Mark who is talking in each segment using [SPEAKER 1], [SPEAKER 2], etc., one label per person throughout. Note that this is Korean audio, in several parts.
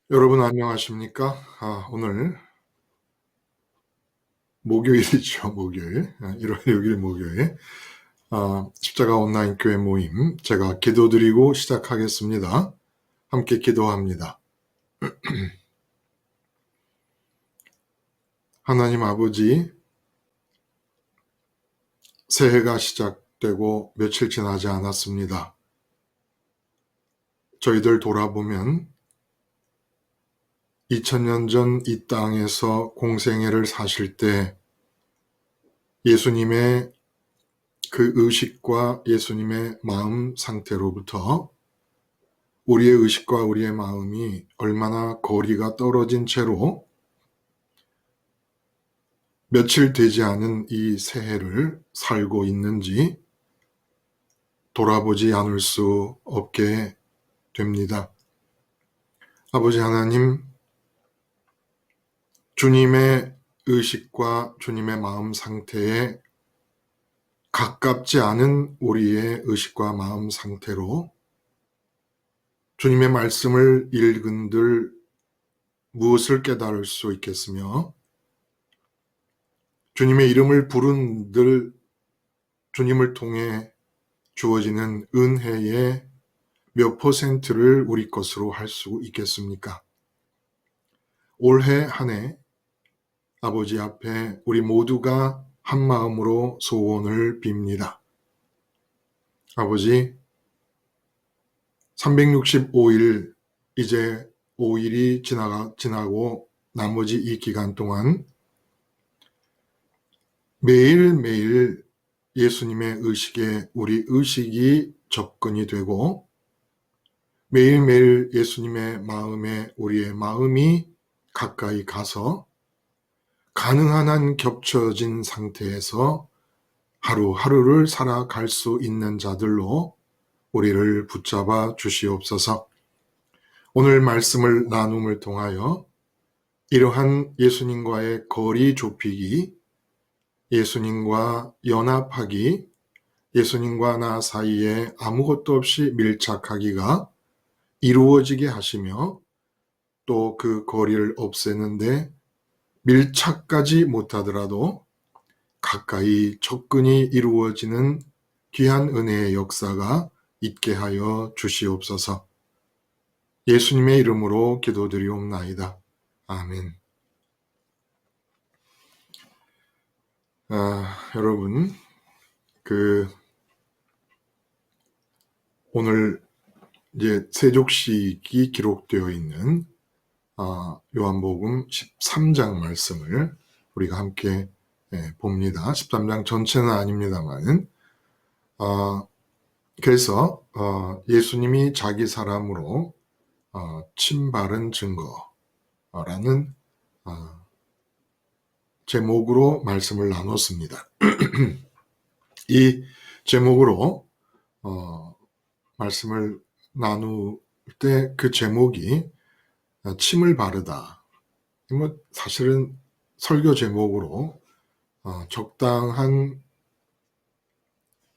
[SPEAKER 1] 여러분 안녕하십니까? 오늘 목요일이죠. 목요일. 1월 6일 목요일. 십자가 온라인 교회 모임 제가 기도드리고 시작하겠습니다. 함께 기도합니다. 하나님 아버지, 새해가 시작되고 며칠 지나지 않았습니다. 저희들 돌아보면 2000년 전 이 땅에서 공생애를 사실 때 예수님의 그 의식과 예수님의 마음 상태로부터 우리의 의식과 우리의 마음이 얼마나 거리가 떨어진 채로 며칠 되지 않은 이 새해를 살고 있는지 돌아보지 않을 수 없게 됩니다. 아버지 하나님, 주님의 의식과 주님의 마음 상태에 가깝지 않은 우리의 의식과 마음 상태로 주님의 말씀을 읽은들 무엇을 깨달을 수 있겠으며, 주님의 이름을 부른들 주님을 통해 주어지는 은혜의 몇 퍼센트를 우리 것으로 할 수 있겠습니까? 올해 한 해 아버지 앞에 우리 모두가 한 마음으로 소원을 빕니다. 아버지, 365일 이제 5일이 지나고 나머지 이 기간 동안 매일매일 예수님의 의식에 우리 의식이 접근이 되고 매일매일 예수님의 마음에 우리의 마음이 가까이 가서 가능한 한 겹쳐진 상태에서 하루하루를 살아갈 수 있는 자들로 우리를 붙잡아 주시옵소서. 오늘 말씀을 나눔을 통하여 이러한 예수님과의 거리 좁히기, 예수님과 연합하기, 예수님과 나 사이에 아무것도 없이 밀착하기가 이루어지게 하시며 또 그 거리를 없애는데 밀착까지 못하더라도 가까이 접근이 이루어지는 귀한 은혜의 역사가 있게 하여 주시옵소서. 예수님의 이름으로 기도드리옵나이다. 아멘. 여러분, 오늘 이제 세족식이 기록되어 있는 요한복음 13장 말씀을 우리가 함께 봅니다. 13장 전체는 아닙니다만, 그래서 예수님이 자기 사람으로 침 바른 증거라는 제목으로 말씀을 나눴습니다. 이 제목으로 말씀을 나눌 때 그 제목이 침을 바르다. 사실은 설교 제목으로 적당한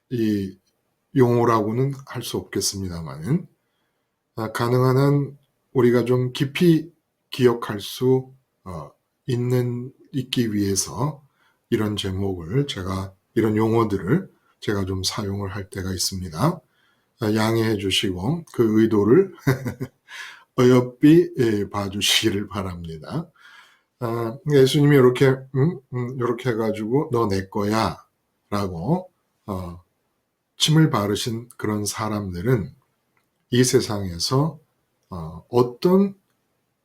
[SPEAKER 1] 이 용어라고는 할 수 없겠습니다만, 가능한 한 우리가 좀 깊이 기억할 수 있기 위해서 이런 제목을 이런 용어들을 제가 좀 사용을 할 때가 있습니다. 양해해 주시고 그 의도를 어여삐 봐주시기를 바랍니다. 예수님이 이렇게 해가지고 너 내 거야 라고 침을 바르신 그런 사람들은 이 세상에서 어떤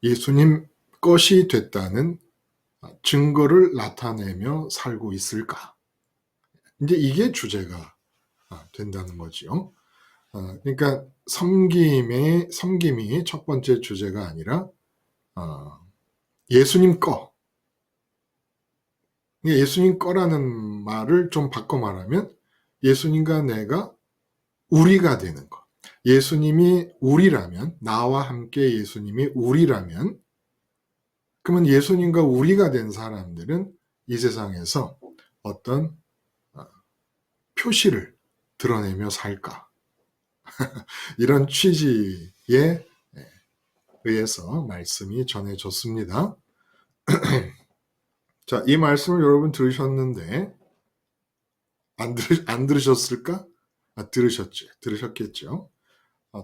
[SPEAKER 1] 예수님 것이 됐다는 증거를 나타내며 살고 있을까? 이제 이게 주제가 된다는 거죠. 그러니까 섬김이 첫 번째 주제가 아니라 예수님 거. 예수님 거라는 말을 좀 바꿔 말하면 예수님과 내가 우리가 되는 거. 예수님이 우리라면, 나와 함께 예수님이 우리라면, 그러면 예수님과 우리가 된 사람들은 이 세상에서 어떤 표시를 드러내며 살까? 이런 취지의 의해서 말씀이 전해졌습니다. 자, 이 말씀을 여러분 들으셨는데 안 들으셨을까? 들으셨겠죠.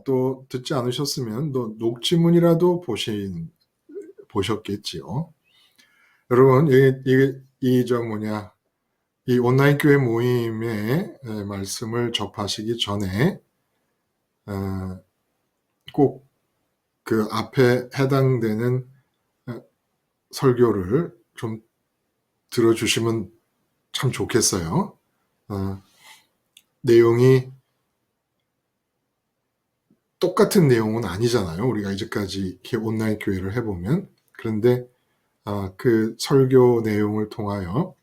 [SPEAKER 1] 또 듣지 않으셨으면 또 녹취문이라도 보셨겠지요. 여러분, 이 온라인 교회 모임의 말씀을 접하시기 전에 꼭 그 앞에 해당되는 설교를 좀 들어주시면 참 좋겠어요. 내용이 똑같은 내용은 아니잖아요. 우리가 이제까지 이렇게 온라인 교회를 해보면. 그런데 그 설교 내용을 통하여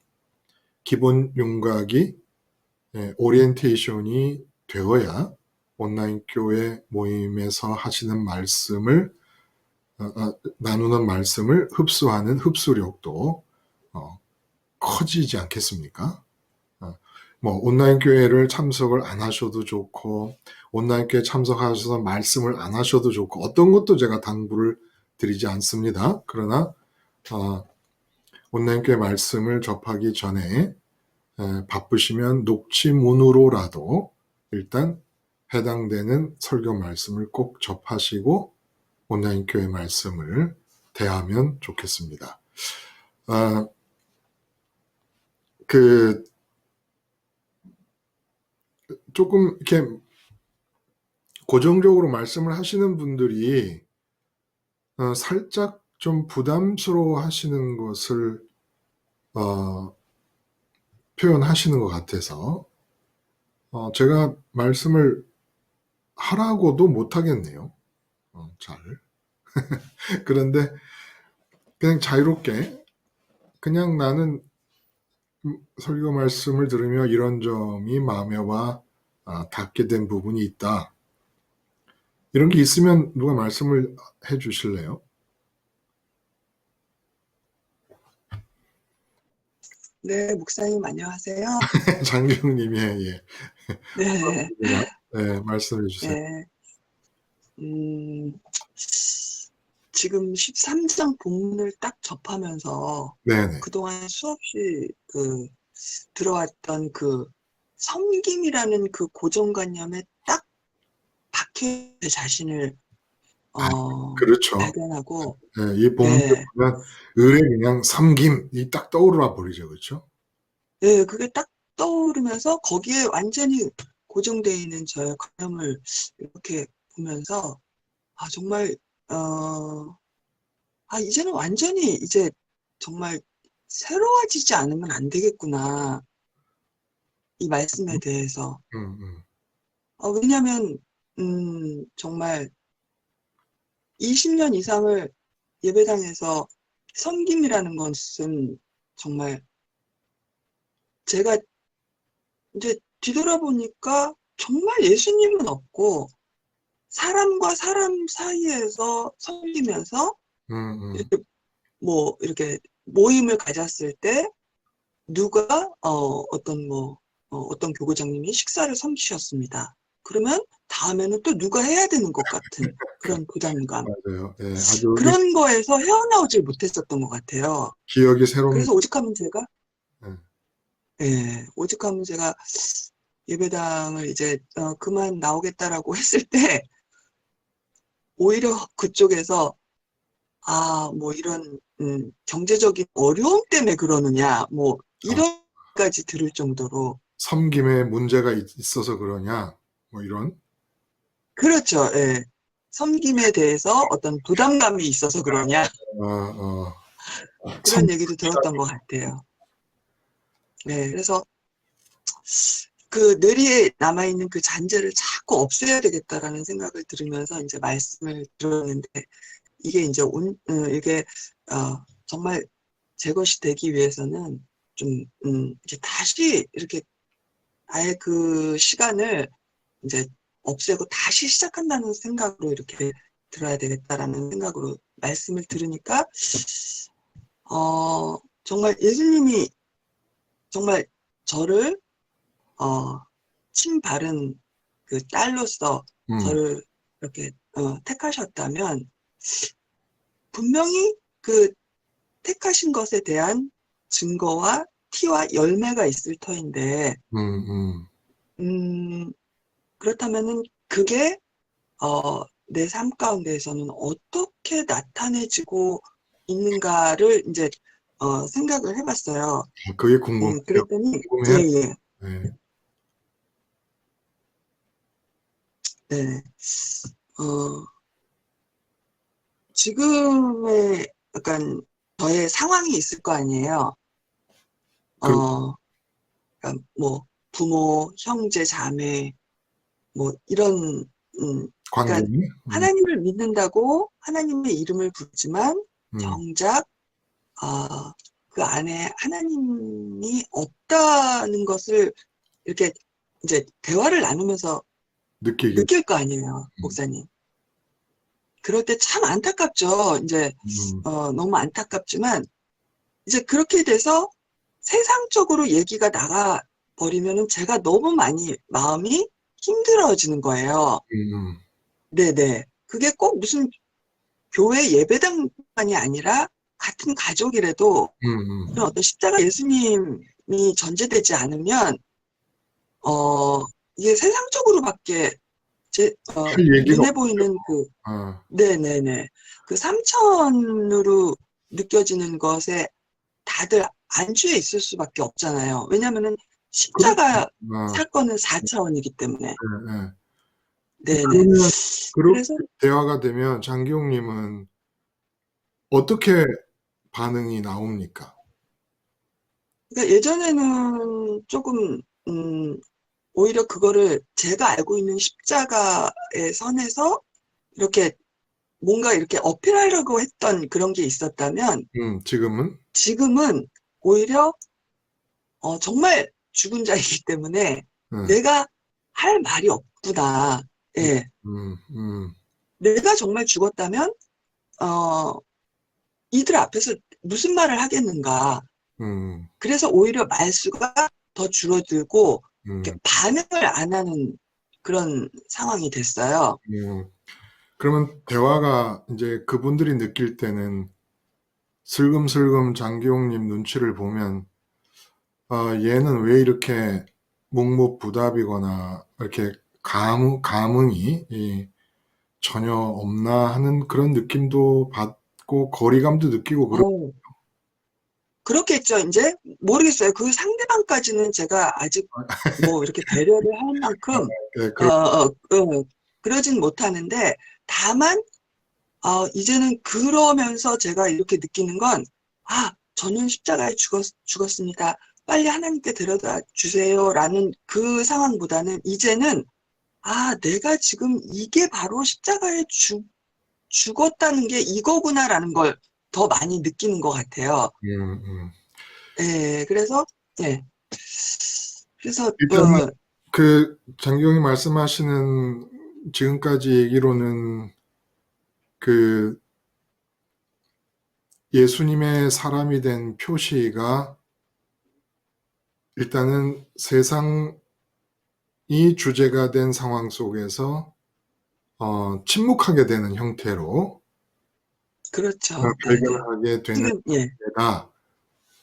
[SPEAKER 1] 기본 윤곽이 오리엔테이션이 되어야 온라인 교회 모임에서 하시는 말씀을 나누는 말씀을 흡수하는 흡수력도 커지지 않겠습니까? 뭐 온라인 교회를 참석을 안 하셔도 좋고 온라인 교회 참석하셔서 말씀을 안 하셔도 좋고 어떤 것도 제가 당부를 드리지 않습니다. 그러나 온라인 교회 말씀을 접하기 전에 바쁘시면 녹취문으로라도 일단 해당되는 설교 말씀을 꼭 접하시고 온라인 교회 말씀을 대하면 좋겠습니다. 조금 이렇게 고정적으로 말씀을 하시는 분들이 살짝 좀 부담스러워 하시는 것을 표현하시는 것 같아서 제가 말씀을 하라고도 못하겠네요. 잘. 그런데 그냥 자유롭게 그냥 나는 설교 말씀을 들으며 이런 점이 마음에 와 닿게 된 부분이 있다. 이런 게 있으면 누가 말씀을 해 주실래요?
[SPEAKER 2] 네, 목사님 안녕하세요.
[SPEAKER 1] 장경님이 예.
[SPEAKER 2] 네,
[SPEAKER 1] 네, 말씀해 주세요.
[SPEAKER 2] 네. 지금 13장 본문을 딱 접하면서
[SPEAKER 1] 네네.
[SPEAKER 2] 그동안 수없이 들어왔던 그 섬김이라는 그 고정관념에 딱 박혀 제 자신을
[SPEAKER 1] 그렇죠.
[SPEAKER 2] 발견하고,
[SPEAKER 1] 네, 이 본문을
[SPEAKER 2] 네,
[SPEAKER 1] 보면 을의 그냥 섬김이 딱 떠오르나 버리죠, 그렇죠?
[SPEAKER 2] 네, 그게 딱 떠오르면서 거기에 완전히 고정되어 있는 저의 관념을 이렇게 보면서 정말 이제는 완전히 이제 정말 새로워지지 않으면 안 되겠구나. 이 말씀에 대해서. 왜냐면, 정말 20년 이상을 예배당에서 섬김이라는 것은 정말 제가 이제 뒤돌아보니까 정말 예수님은 없고 사람과 사람 사이에서 섬기면서 이렇게 모임을 가졌을 때 누가 어떤 교구장님이 식사를 섬기셨습니다. 그러면 다음에는 또 누가 해야 되는 것 같은 그런 부담감.
[SPEAKER 1] 맞아요. 예, 아주
[SPEAKER 2] 그런 거에서 헤어나오질 못했었던 것 같아요.
[SPEAKER 1] 기억이 새롭네요.
[SPEAKER 2] 그래서 오직하면 제가
[SPEAKER 1] 네.
[SPEAKER 2] 오직하면 제가 예배당을 이제 그만 나오겠다라고 했을 때 오히려 그쪽에서 뭐 이런 경제적인 어려움 때문에 그러느냐 뭐 이런까지 들을 정도로
[SPEAKER 1] 섬김에 문제가 있어서 그러냐 뭐 이런.
[SPEAKER 2] 그렇죠. 예. 섬김에 대해서 어떤 부담감이 있어서 그러냐 그런 얘기도 들었던 것 같아요. 네, 그래서 그 뇌리에 남아있는 그 잔재를 자꾸 없애야 되겠다라는 생각을 들으면서 이제 말씀을 들었는데 이게 이제 이게 정말 제 것이 되기 위해서는 좀 이제 다시 이렇게 아예 그 시간을 이제 없애고 다시 시작한다는 생각으로 이렇게 들어야 되겠다라는 생각으로 말씀을 들으니까 정말 예수님이 정말 저를 침 바른 그 딸로서 저를 이렇게 택하셨다면 분명히 그 택하신 것에 대한 증거와 티와 열매가 있을 터인데,
[SPEAKER 1] 음,
[SPEAKER 2] 음, 그렇다면은 그게, 내 삶 가운데에서는 어떻게 나타내지고 있는가를 이제, 생각을 해봤어요.
[SPEAKER 1] 그게 궁금해요.
[SPEAKER 2] 그랬더니, 예,
[SPEAKER 1] 궁금해요.
[SPEAKER 2] 예,
[SPEAKER 1] 네.
[SPEAKER 2] 네. 어, 지금의 약간 저의 상황이 있을 거 아니에요.
[SPEAKER 1] 그
[SPEAKER 2] 그러니까 뭐, 부모, 형제, 자매, 뭐, 이런, 그러니까
[SPEAKER 1] 관계니?
[SPEAKER 2] 하나님을 믿는다고 하나님의 이름을 부르지만
[SPEAKER 1] 음,
[SPEAKER 2] 정작, 그 안에 하나님이 없다는 것을 이렇게 이제 대화를 나누면서
[SPEAKER 1] 느끼게.
[SPEAKER 2] 느낄 거 아니에요,
[SPEAKER 1] 음,
[SPEAKER 2] 목사님. 그럴 때 참 안타깝죠. 이제,
[SPEAKER 1] 음,
[SPEAKER 2] 너무 안타깝지만, 이제 그렇게 돼서 세상적으로 얘기가 나가 버리면은 제가 너무 많이 마음이 힘들어지는 거예요.
[SPEAKER 1] 음,
[SPEAKER 2] 네네. 그게 꼭 무슨 교회 예배당만이 아니라 같은 가족이라도
[SPEAKER 1] 음.
[SPEAKER 2] 그런 어떤 십자가 예수님이 전제되지 않으면, 어, 이게 세상적으로밖에
[SPEAKER 1] 할 얘기가
[SPEAKER 2] 눈에
[SPEAKER 1] 없죠.
[SPEAKER 2] 보이는 그,
[SPEAKER 1] 아,
[SPEAKER 2] 네네네. 그 삼천으로 느껴지는 것에 다들 안주해 있을 수밖에 없잖아요. 왜냐면은
[SPEAKER 1] 그렇죠.
[SPEAKER 2] 십자가
[SPEAKER 1] 아,
[SPEAKER 2] 사건은 4차원이기 때문에.
[SPEAKER 1] 네, 네.
[SPEAKER 2] 네네.
[SPEAKER 1] 그러면 그렇게
[SPEAKER 2] 그래서,
[SPEAKER 1] 대화가 되면 장기용님은 어떻게 반응이 나옵니까?
[SPEAKER 2] 그러니까 예전에는 조금, 오히려 그거를 제가 알고 있는 십자가의 선에서 이렇게 뭔가 이렇게 어필하려고 했던 그런 게 있었다면
[SPEAKER 1] 지금은?
[SPEAKER 2] 지금은 오히려 정말 죽은 자이기 때문에
[SPEAKER 1] 네.
[SPEAKER 2] 내가 할 말이 없구나.
[SPEAKER 1] 음,
[SPEAKER 2] 예.
[SPEAKER 1] 음, 음,
[SPEAKER 2] 내가 정말 죽었다면, 어, 이들 앞에서 무슨 말을 하겠는가.
[SPEAKER 1] 음,
[SPEAKER 2] 그래서 오히려 말수가 더 줄어들고, 이렇게
[SPEAKER 1] 음,
[SPEAKER 2] 반응을 안 하는 그런 상황이 됐어요.
[SPEAKER 1] 음. 그러면 대화가 이제 그분들이 느낄 때는 슬금슬금 장기용님 눈치를 보면 얘는 왜 이렇게 묵묵부답이거나 이렇게 감흥이 전혀 없나 하는 그런 느낌도 받고 거리감도 느끼고 그런.
[SPEAKER 2] 어, 그렇겠죠. 이제 모르겠어요. 그 상대방까지는 제가 아직 뭐 이렇게 배려를 할 만큼,
[SPEAKER 1] 네,
[SPEAKER 2] 그러진 못하는데, 다만, 이제는 그러면서 제가 이렇게 느끼는 건, 저는 십자가에 죽었습니다. 빨리 하나님께 데려다 주세요. 라는 그 상황보다는 이제는, 내가 지금 이게 바로 십자가에 죽었다는 게 이거구나라는 걸 더 많이 느끼는 것 같아요.
[SPEAKER 1] 음, 음.
[SPEAKER 2] 예, 그래서, 예, 그래서,
[SPEAKER 1] 일단은 그 장기용이 말씀하시는 지금까지 얘기로는 그 예수님의 사람이 된 표시가 일단은 세상이 주제가 된 상황 속에서 침묵하게 되는 형태로
[SPEAKER 2] 그렇죠. 네네.
[SPEAKER 1] 발견하게 되는
[SPEAKER 2] 지금, 예,
[SPEAKER 1] 때다.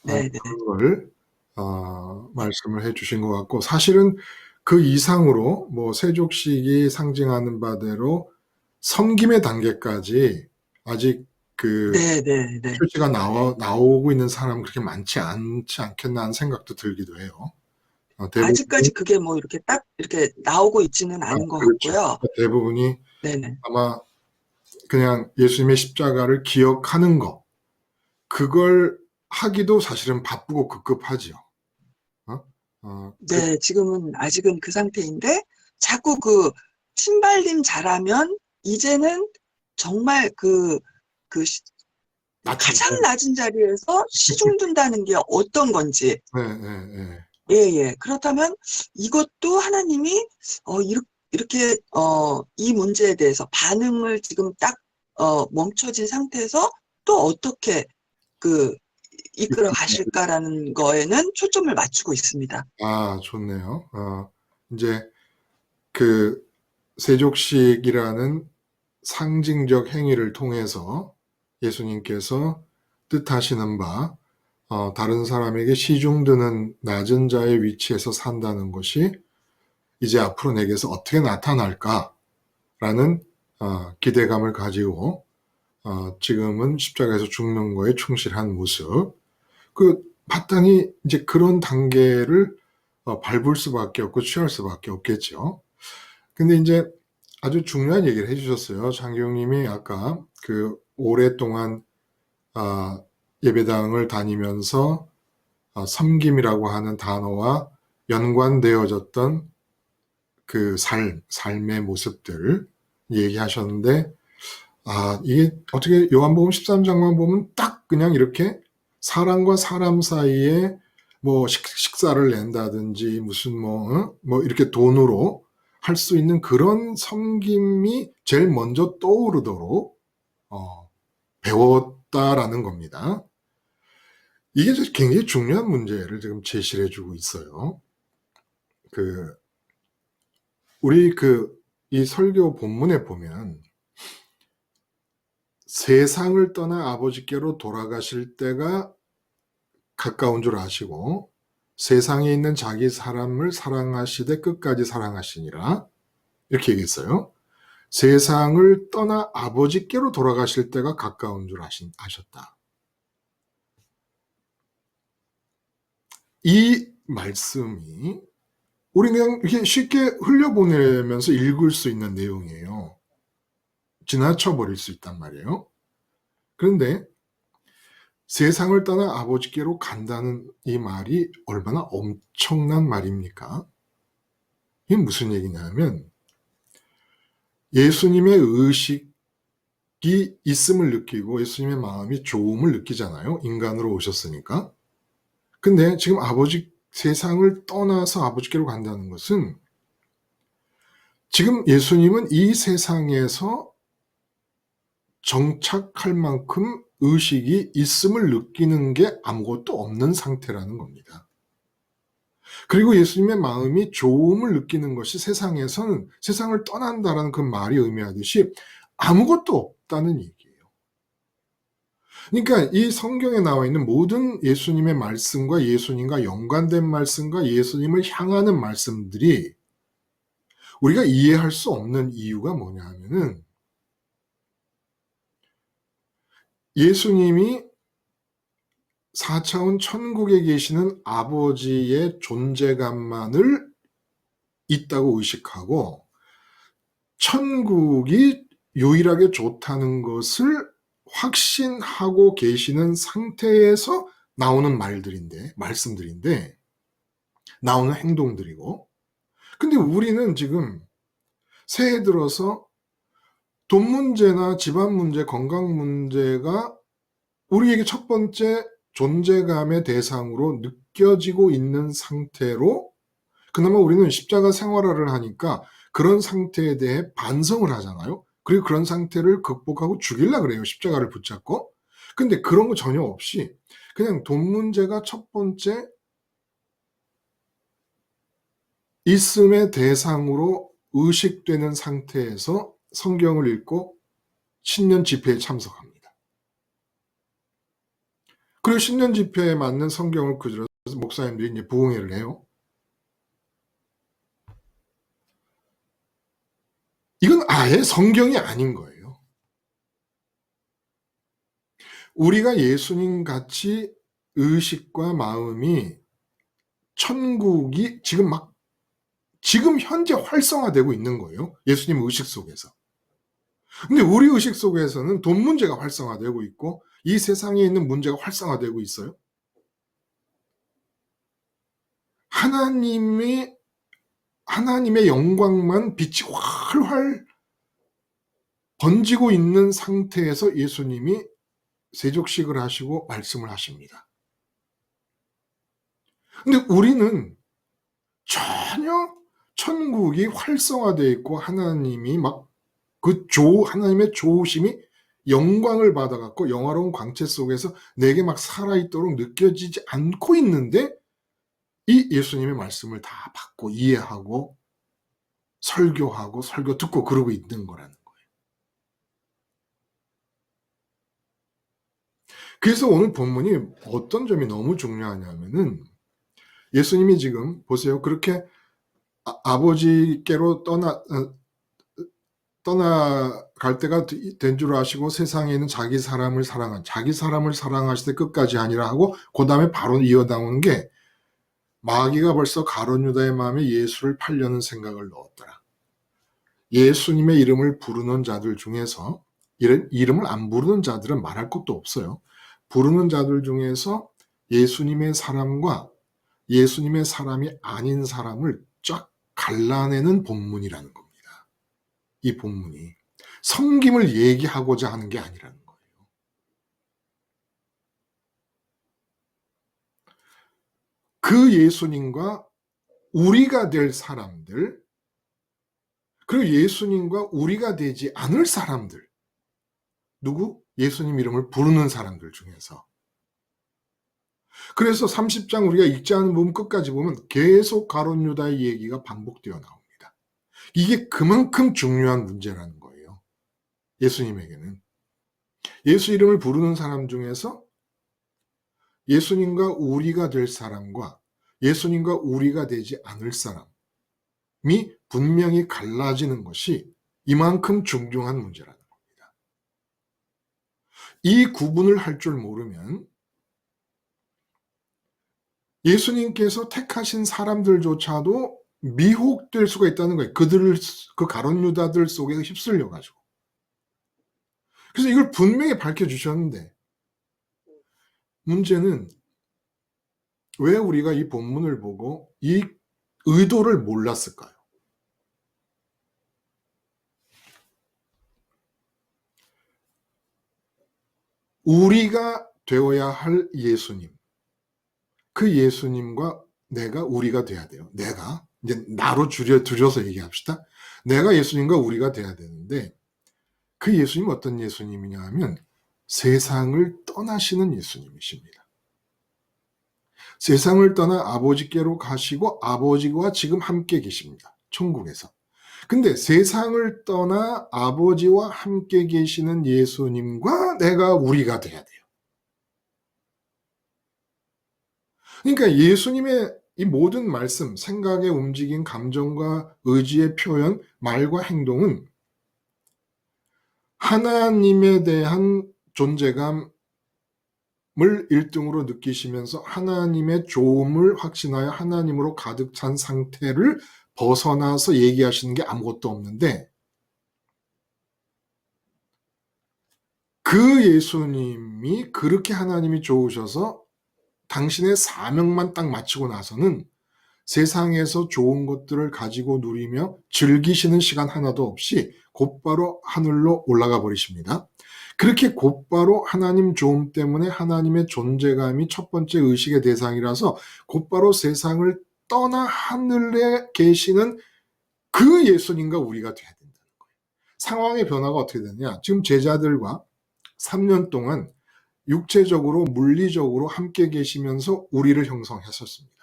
[SPEAKER 2] 네네.
[SPEAKER 1] 그런 걸 말씀을 해 주신 것 같고, 사실은 그 이상으로 뭐 세족식이 상징하는 바대로 섬김의 단계까지 아직 그
[SPEAKER 2] 네네네.
[SPEAKER 1] 표시가 나오고 있는 사람은 그렇게 많지 않지 않겠나 하는 생각도 들기도 해요. 대부분이
[SPEAKER 2] 아직까지 그게 뭐 이렇게 딱 이렇게 나오고 있지는 않은 것
[SPEAKER 1] 그렇죠.
[SPEAKER 2] 같고요.
[SPEAKER 1] 대부분이
[SPEAKER 2] 네네.
[SPEAKER 1] 아마 그냥 예수님의 십자가를 기억하는 거, 그걸 하기도 사실은 바쁘고 급급하지요. 어? 그
[SPEAKER 2] 네, 지금은 아직은 그 상태인데 자꾸 그 신발림 잘하면 이제는 정말 그
[SPEAKER 1] 낮춰.
[SPEAKER 2] 가장 낮은 자리에서 시중 든다는 게 어떤 건지.
[SPEAKER 1] 네, 네, 네.
[SPEAKER 2] 예, 예. 그렇다면 이것도 하나님이 이렇게 이 문제에 대해서 반응을 지금 딱 멈춰진 상태에서 또 어떻게 그 이끌어 가실까라는 거에는 초점을 맞추고 있습니다.
[SPEAKER 1] 좋네요. 이제 그 세족식이라는 상징적 행위를 통해서 예수님께서 뜻하시는 바 다른 사람에게 시중드는 낮은 자의 위치에서 산다는 것이 이제 앞으로 내게서 어떻게 나타날까라는 기대감을 가지고 지금은 십자가에서 죽는 거에 충실한 모습, 마땅히 이제 그런 단계를 밟을 수밖에 없고 취할 수밖에 없겠죠. 근데 이제 아주 중요한 얘기를 해주셨어요. 장기용님이 아까 오랫동안 예배당을 다니면서 섬김이라고 하는 단어와 연관되어졌던 삶의 모습들 얘기하셨는데, 이게 어떻게 요한복음 13장만 보면 딱 그냥 이렇게 사람과 사람 사이에 뭐 식사를 낸다든지 무슨 뭐 이렇게 돈으로 할 수 있는 그런 섬김이 제일 먼저 떠오르도록 배웠다라는 겁니다. 이게 굉장히 중요한 문제를 지금 제시를 해주고 있어요. 우리 이 설교 본문에 보면 세상을 떠나 아버지께로 돌아가실 때가 가까운 줄 아시고 세상에 있는 자기 사람을 사랑하시되 끝까지 사랑하시니라, 이렇게 얘기했어요. 세상을 떠나 아버지께로 돌아가실 때가 가까운 줄 아셨다. 이 말씀이 우리 그냥 이렇게 쉽게 흘려보내면서 읽을 수 있는 내용이에요. 지나쳐버릴 수 있단 말이에요. 그런데 세상을 떠나 아버지께로 간다는 이 말이 얼마나 엄청난 말입니까? 이게 무슨 얘기냐면 예수님의 의식이 있음을 느끼고 예수님의 마음이 좋음을 느끼잖아요. 인간으로 오셨으니까. 근데 지금 세상을 떠나서 아버지께로 간다는 것은 지금 예수님은 이 세상에서 정착할 만큼 의식이 있음을 느끼는 게 아무것도 없는 상태라는 겁니다. 그리고 예수님의 마음이 좋음을 느끼는 것이 세상에서는 세상을 떠난다라는 그 말이 의미하듯이 아무것도 없다는 얘기예요. 그러니까 이 성경에 나와 있는 모든 예수님의 말씀과 예수님과 연관된 말씀과 예수님을 향하는 말씀들이 우리가 이해할 수 없는 이유가 뭐냐 하면은 예수님이 4차원 천국에 계시는 아버지의 존재감만을 있다고 의식하고 천국이 유일하게 좋다는 것을 확신하고 계시는 상태에서 나오는 말씀들인데, 나오는 행동들이고, 근데 우리는 지금 새해 들어서 돈 문제나 집안 문제, 건강 문제가 우리에게 첫 번째 존재감의 대상으로 느껴지고 있는 상태로, 그나마 우리는 십자가 생활화를 하니까 그런 상태에 대해 반성을 하잖아요. 그리고 그런 상태를 극복하고 죽이려고 그래요. 십자가를 붙잡고. 근데 그런 거 전혀 없이 그냥 돈 문제가 첫 번째 있음의 대상으로 의식되는 상태에서 성경을 읽고 신년 집회에 참석합니다. 그리고 신년 집회에 맞는 성경을 구절해서 목사님들이 이제 부흥회를 해요. 이건 아예 성경이 아닌 거예요. 우리가 예수님 같이 의식과 마음이 천국이 지금 현재 활성화되고 있는 거예요. 예수님 의식 속에서. 근데 우리 의식 속에서는 돈 문제가 활성화되고 있고 이 세상에 있는 문제가 활성화되고 있어요. 하나님의 영광만 빛이 활활 번지고 있는 상태에서 예수님이 세족식을 하시고 말씀을 하십니다. 근데 우리는 전혀 천국이 활성화되어 있고 하나님이 하나님의 좋으심이 영광을 받아갖고 영화로운 광채 속에서 내게 살아있도록 느껴지지 않고 있는데 이 예수님의 말씀을 다 받고 이해하고 설교하고 설교 듣고 그러고 있는 거라는 거예요. 그래서 오늘 본문이 어떤 점이 너무 중요하냐면은 예수님이 지금 보세요. 그렇게 아버지께로 떠나갈 때가 된 줄 아시고 세상에 있는 자기 사람을 사랑하시되 끝까지 아니라 하고 그 다음에 바로 이어나오는 게 마귀가 벌써 가룟 유다의 마음에 예수를 팔려는 생각을 넣었더라. 예수님의 이름을 부르는 자들 중에서 이름을 안 부르는 자들은 말할 것도 없어요. 부르는 자들 중에서 예수님의 사람과 예수님의 사람이 아닌 사람을 쫙 갈라내는 본문이라는 겁니다. 이 본문이 섬김을 얘기하고자 하는 게 아니라는 거예요. 그 예수님과 우리가 될 사람들, 그리고 예수님과 우리가 되지 않을 사람들, 누구? 예수님 이름을 부르는 사람들 중에서. 그래서 30장 우리가 읽지 않은 부분 끝까지 보면 계속 가룟 유다의 얘기가 반복되어 나옵니다. 이게 그만큼 중요한 문제라는 거예요. 예수님에게는. 예수 이름을 부르는 사람 중에서 예수님과 우리가 될 사람과 예수님과 우리가 되지 않을 사람이 분명히 갈라지는 것이 이만큼 중요한 문제라는 겁니다. 이 구분을 할 줄 모르면 예수님께서 택하신 사람들조차도 미혹될 수가 있다는 거예요. 그 가룟 유다들 속에 휩쓸려 가지고. 그래서 이걸 분명히 밝혀주셨는데 문제는 왜 우리가 이 본문을 보고 이 의도를 몰랐을까요? 우리가 되어야 할 예수님, 그 예수님과 우리가 돼야 돼요. 이제 나로 줄여서 얘기합시다. 내가 예수님과 우리가 돼야 되는데 그 예수님 어떤 예수님이냐 하면 세상을 떠나시는 예수님이십니다. 세상을 떠나 아버지께로 가시고 아버지와 지금 함께 계십니다. 천국에서. 근데 세상을 떠나 아버지와 함께 계시는 예수님과 우리가 돼야 돼요. 그러니까 예수님의 이 모든 말씀, 생각의 움직임, 감정과 의지의 표현, 말과 행동은 하나님에 대한 존재감을 1등으로 느끼시면서 하나님의 좋음을 확신하여 하나님으로 가득 찬 상태를 벗어나서 얘기하시는 게 아무것도 없는데 그 예수님이 그렇게 하나님이 좋으셔서 당신의 사명만 딱 마치고 나서는 세상에서 좋은 것들을 가지고 누리며 즐기시는 시간 하나도 없이 곧바로 하늘로 올라가 버리십니다. 그렇게 곧바로 하나님 좋음 때문에 하나님의 존재감이 첫 번째 의식의 대상이라서 곧바로 세상을 떠나 하늘에 계시는 그 예수님과 우리가 돼야 된다는 거예요. 상황의 변화가 어떻게 되느냐? 지금 제자들과 3년 동안 육체적으로 물리적으로 함께 계시면서 우리를 형성했었습니다.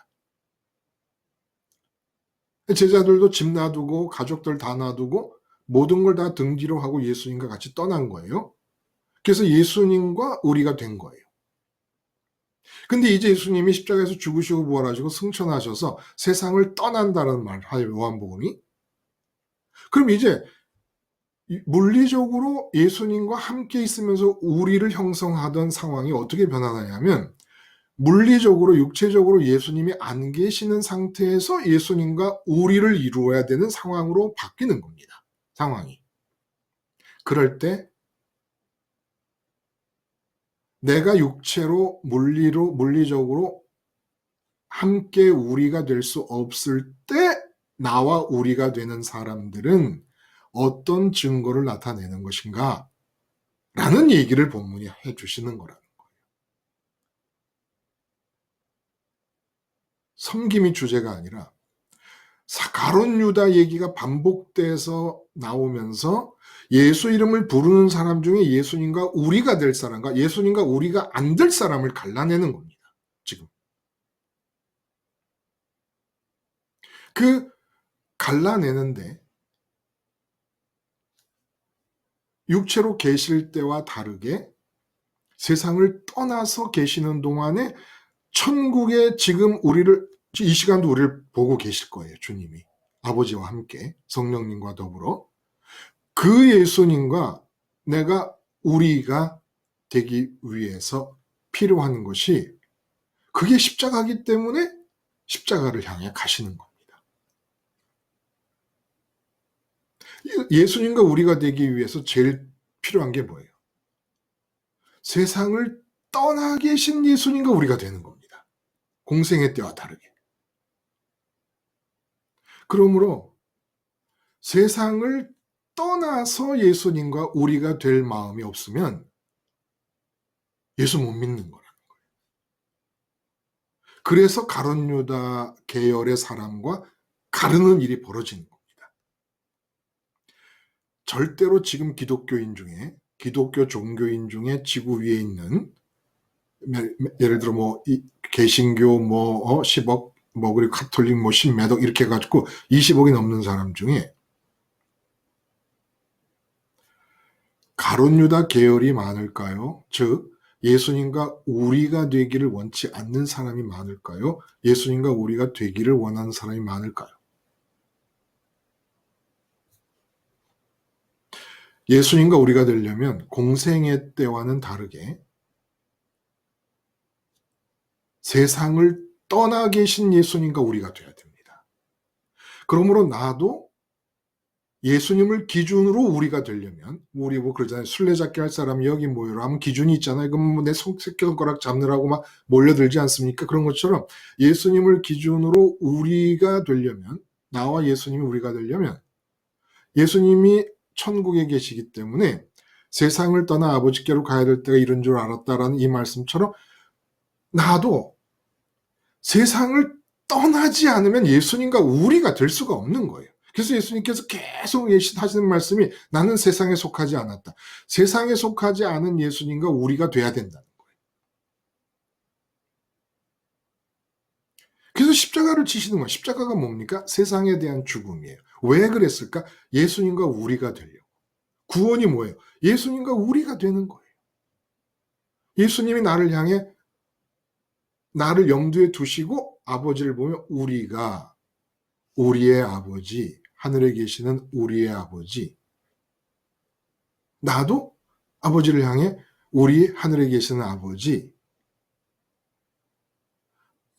[SPEAKER 1] 제자들도 집 놔두고 가족들 다 놔두고 모든 걸 다 등 뒤로 하고 예수님과 같이 떠난 거예요. 그래서 예수님과 우리가 된 거예요. 근데 이제 예수님이 십자가에서 죽으시고 부활하시고 승천하셔서 세상을 떠난다는 말 하요 요한복음이. 그럼 이제 물리적으로 예수님과 함께 있으면서 우리를 형성하던 상황이 어떻게 변하냐면 물리적으로 육체적으로 예수님이 안 계시는 상태에서 예수님과 우리를 이루어야 되는 상황으로 바뀌는 겁니다. 상황이. 그럴 때 내가 육체로 물리적으로 함께 우리가 될 수 없을 때 나와 우리가 되는 사람들은 어떤 증거를 나타내는 것인가? 라는 얘기를 본문이 해주시는 거라는 거예요. 섬김이 주제가 아니라 가룟 유다 얘기가 반복돼서 나오면서 예수 이름을 부르는 사람 중에 예수님과 우리가 될 사람과 예수님과 우리가 안 될 사람을 갈라내는 겁니다. 지금. 그 갈라내는데 육체로 계실 때와 다르게 세상을 떠나서 계시는 동안에 천국에 지금 우리를, 이 시간도 우리를 보고 계실 거예요. 주님이 아버지와 함께 성령님과 더불어 그 예수님과 우리가 되기 위해서 필요한 것이, 그게 십자가이기 때문에 십자가를 향해 가시는 겁니다. 예수님과 우리가 되기 위해서 제일 필요한 게 뭐예요? 세상을 떠나 계신 예수님과 우리가 되는 겁니다. 공생의 때와 다르게. 그러므로 세상을 떠나서 예수님과 우리가 될 마음이 없으면 예수 못 믿는 거라는 거예요. 그래서 가룟 유다 계열의 사람과 가르는 일이 벌어지는 겁니다. 절대로 지금 기독교인 중에, 기독교 종교인 중에 지구 위에 있는, 예를 들어 개신교 10억, 그리고 가톨릭 10몇 억 이렇게 해가지고 20억이 넘는 사람 중에 가룟 유다 계열이 많을까요? 즉 예수님과 우리가 되기를 원치 않는 사람이 많을까요? 예수님과 우리가 되기를 원하는 사람이 많을까요? 예수님과 우리가 되려면 공생의 때와는 다르게 세상을 떠나 계신 예수님과 우리가 돼야 됩니다. 그러므로 나도 예수님을 기준으로 우리가 되려면, 우리 그러잖아요. 술래잡기 할 사람이 여기 모여라 하면 기준이 있잖아요. 그럼 내 손가락 잡느라고 막 몰려들지 않습니까? 그런 것처럼 예수님을 기준으로 우리가 되려면, 나와 예수님이 우리가 되려면 예수님이 천국에 계시기 때문에 세상을 떠나 아버지께로 가야 될 때가 이른 줄 알았다라는 이 말씀처럼 나도 세상을 떠나지 않으면 예수님과 우리가 될 수가 없는 거예요. 그래서 예수님께서 계속 하시는 말씀이, 나는 세상에 속하지 않았다. 세상에 속하지 않은 예수님과 우리가 돼야 된다는 거예요. 그래서 십자가를 지시는 거예요. 십자가가 뭡니까? 세상에 대한 죽음이에요. 왜 그랬을까? 예수님과 우리가 되려고. 구원이 뭐예요? 예수님과 우리가 되는 거예요. 예수님이 나를 향해, 나를 염두에 두시고 아버지를 보며 우리가, 우리의 아버지, 하늘에 계시는 우리의 아버지, 나도 아버지를 향해 우리 하늘에 계시는 아버지,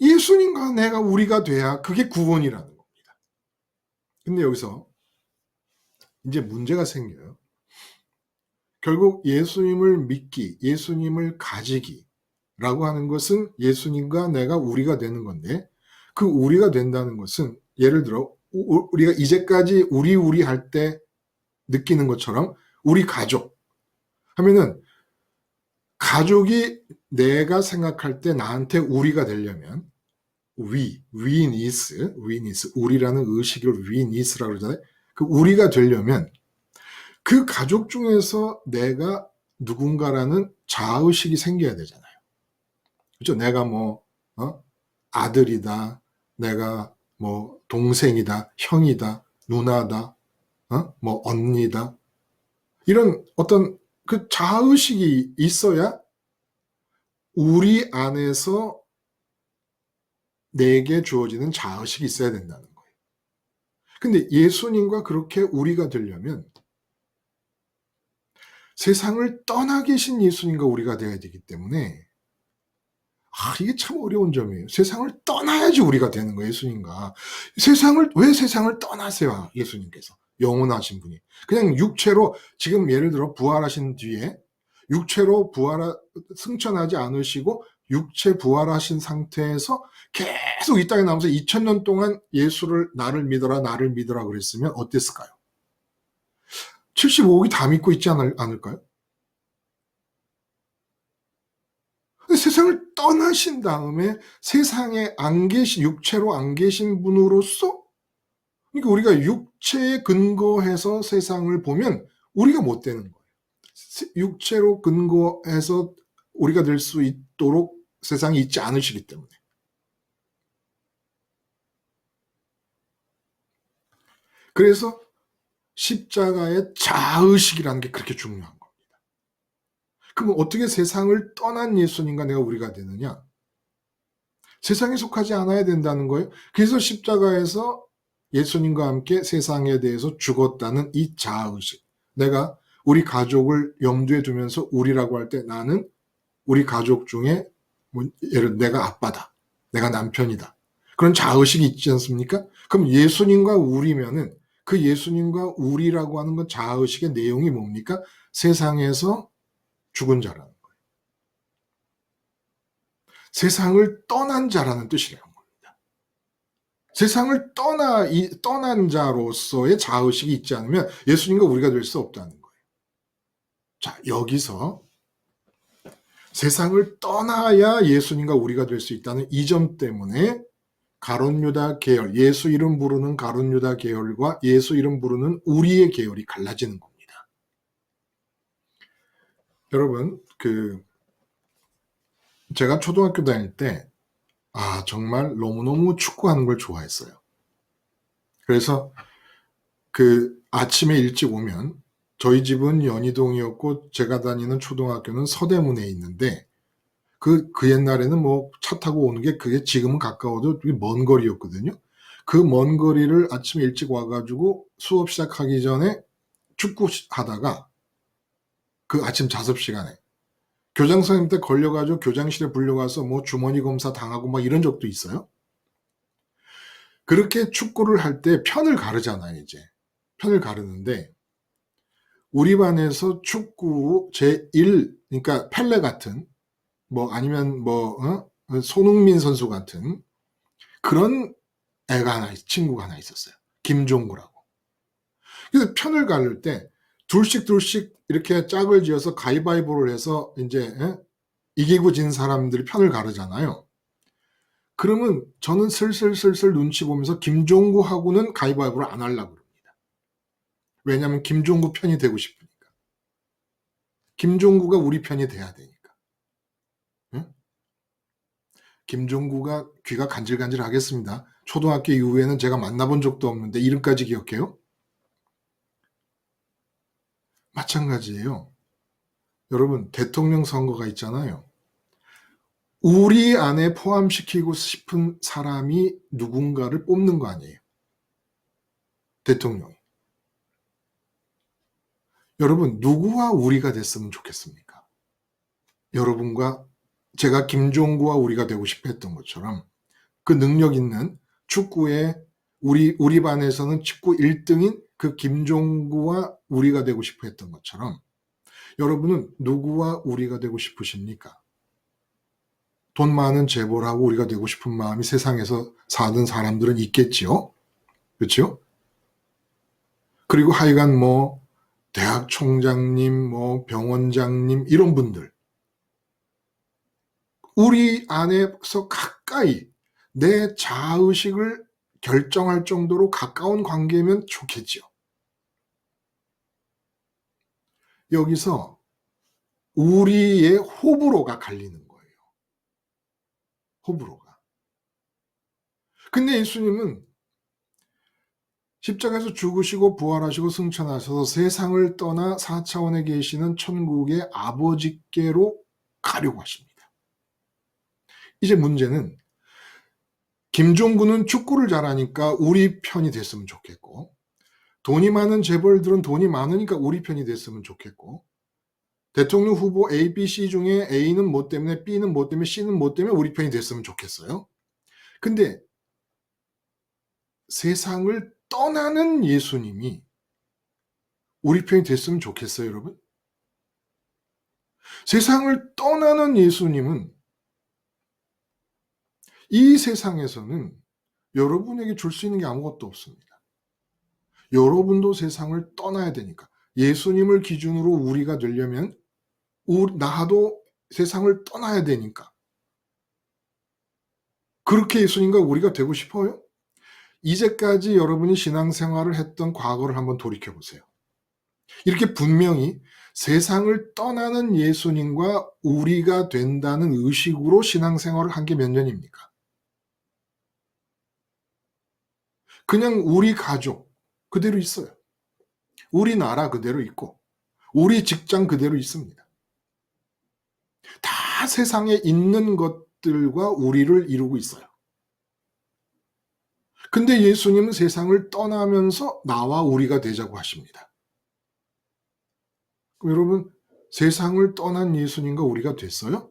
[SPEAKER 1] 예수님과 내가 우리가 돼야 그게 구원이라는 겁니다. 근데 여기서 이제 문제가 생겨요. 결국 예수님을 믿기, 예수님을 가지기라고 하는 것은 예수님과 내가 우리가 되는 건데, 그 우리가 된다는 것은 예를 들어 우리가 이제까지 우리 할 때 느끼는 것처럼 우리 가족 하면은, 가족이 내가 생각할 때 나한테 우리가 되려면 we needs, 우리라는 의식을 we needs라고 그러잖아요. 그 우리가 되려면 그 가족 중에서 내가 누군가라는 자아의식이 생겨야 되잖아요. 그렇죠? 내가 아들이다, 내가 동생이다, 형이다, 누나다, 언니다, 이런 어떤 그 자아의식이 있어야 우리 안에서 내게 주어지는 자아의식이 있어야 된다는 거예요. 근데 예수님과 그렇게 우리가 되려면 세상을 떠나 계신 예수님과 우리가 되어야 되기 때문에, 이게 참 어려운 점이에요. 세상을 떠나야지 우리가 되는 거예요, 예수님과. 왜 세상을 떠나세요, 예수님께서? 영원하신 분이. 그냥 육체로, 지금 예를 들어 부활하신 뒤에 육체로 승천하지 않으시고 육체 부활하신 상태에서 계속 이 땅에 나오면서 2000년 동안 나를 믿어라 그랬으면 어땠을까요? 75억이 다 믿고 있지 않을까요? 세상을 떠나신 다음에 세상에 육체로 안 계신 분으로서, 그러니까 우리가 육체에 근거해서 세상을 보면 우리가 못 되는 거예요. 육체로 근거해서 우리가 될 수 있도록 세상이 있지 않으시기 때문에. 그래서 십자가의 자의식이라는 게 그렇게 중요한 겁니다. 그럼 어떻게 세상을 떠난 예수님과 내가 우리가 되느냐? 세상에 속하지 않아야 된다는 거예요. 그래서 십자가에서 예수님과 함께 세상에 대해서 죽었다는 이 자아의식. 내가 우리 가족을 염두에 두면서 우리라고 할 때 나는 우리 가족 중에 예를 들어 내가 아빠다. 내가 남편이다. 그런 자아의식이 있지 않습니까? 그럼 예수님과 우리면은 그 예수님과 우리라고 하는 건 자아의식의 내용이 뭡니까? 세상에서 죽은 자라는 거예요. 세상을 떠난 자라는 뜻이라는 겁니다. 세상을 떠난 자로서의 자의식이 있지 않으면 예수님과 우리가 될 수 없다는 거예요. 자, 여기서 세상을 떠나야 예수님과 우리가 될 수 있다는 이 점 때문에 가룟유다 계열, 예수 이름 부르는 가룟유다 계열과 예수 이름 부르는 우리의 계열이 갈라지는 겁니다. 여러분, 제가 초등학교 다닐 때, 정말 너무너무 축구하는 걸 좋아했어요. 그래서 아침에 일찍 오면, 저희 집은 연희동이었고, 제가 다니는 초등학교는 서대문에 있는데, 그 옛날에는 뭐 차 타고 오는 게 그게 지금은 가까워도 먼 거리였거든요. 그 먼 거리를 아침에 일찍 와가지고 수업 시작하기 전에 축구 하다가 그 아침 자습 시간에 교장 선생님한테 걸려가지고 교장실에 불려가서 뭐 주머니 검사 당하고 막 이런 적도 있어요. 그렇게 축구를 할 때 편을 가르잖아요, 이제. 편을 가르는데 우리 반에서 축구 제1, 그러니까 펠레 같은 아니면 손흥민 선수 같은 그런 친구가 하나 있었어요. 김종구라고. 그래서 편을 가를 때 둘씩 이렇게 짝을 지어서 가위바위보를 해서 이제 이기고 진 사람들이 편을 가르잖아요. 그러면 저는 슬슬 눈치 보면서 김종구하고는 가위바위보를 안 하려고 그럽니다. 왜냐하면 김종구 편이 되고 싶으니까. 김종구가 우리 편이 돼야 되니까. 응? 김종구가 귀가 간질간질 하겠습니다. 초등학교 이후에는 제가 만나본 적도 없는데 이름까지 기억해요? 마찬가지예요. 여러분, 대통령 선거가 있잖아요. 우리 안에 포함시키고 싶은 사람이 누군가를 뽑는 거 아니에요. 대통령이. 여러분, 누구와 우리가 됐으면 좋겠습니까? 여러분과 제가 김종구와 우리가 되고 싶어 했던 것처럼 그 능력 있는 축구에 우리 반에서는 축구 1등인 그 김종구와 우리가 되고 싶어 했던 것처럼 여러분은 누구와 우리가 되고 싶으십니까? 돈 많은 재벌하고 우리가 되고 싶은 마음이 세상에서 사는 사람들은 있겠지요. 그렇죠? 그리고 하여간 대학 총장님, 병원장님 이런 분들 우리 안에서 가까이 내 자아의식을 결정할 정도로 가까운 관계면 좋겠지요. 여기서 우리의 호불호가 갈리는 거예요. 호불호가. 근데 예수님은 십자가에서 죽으시고 부활하시고 승천하셔서 세상을 떠나 4차원에 계시는 천국의 아버지께로 가려고 하십니다. 이제 문제는 김종구는 축구를 잘하니까 우리 편이 됐으면 좋겠고 돈이 많은 재벌들은 돈이 많으니까 우리 편이 됐으면 좋겠고 대통령 후보 A, B, C 중에 A는 뭐 때문에 B는 뭐 때문에 C는 뭐 때문에 우리 편이 됐으면 좋겠어요. 근데 세상을 떠나는 예수님이 우리 편이 됐으면 좋겠어요, 여러분? 세상을 떠나는 예수님은 이 세상에서는 여러분에게 줄 수 있는 게 아무것도 없습니다. 여러분도 세상을 떠나야 되니까. 예수님을 기준으로 우리가 되려면 나도 세상을 떠나야 되니까. 그렇게 예수님과 우리가 되고 싶어요? 이제까지 여러분이 신앙생활을 했던 과거를 한번 돌이켜 보세요. 이렇게 분명히 세상을 떠나는 예수님과 우리가 된다는 의식으로 신앙생활을 한 게 몇 년입니까? 그냥 우리 가족 그대로 있어요. 우리 나라 그대로 있고 우리 직장 그대로 있습니다. 다 세상에 있는 것들과 우리를 이루고 있어요. 근데 예수님은 세상을 떠나면서 나와 우리가 되자고 하십니다. 그럼 여러분, 세상을 떠난 예수님과 우리가 됐어요?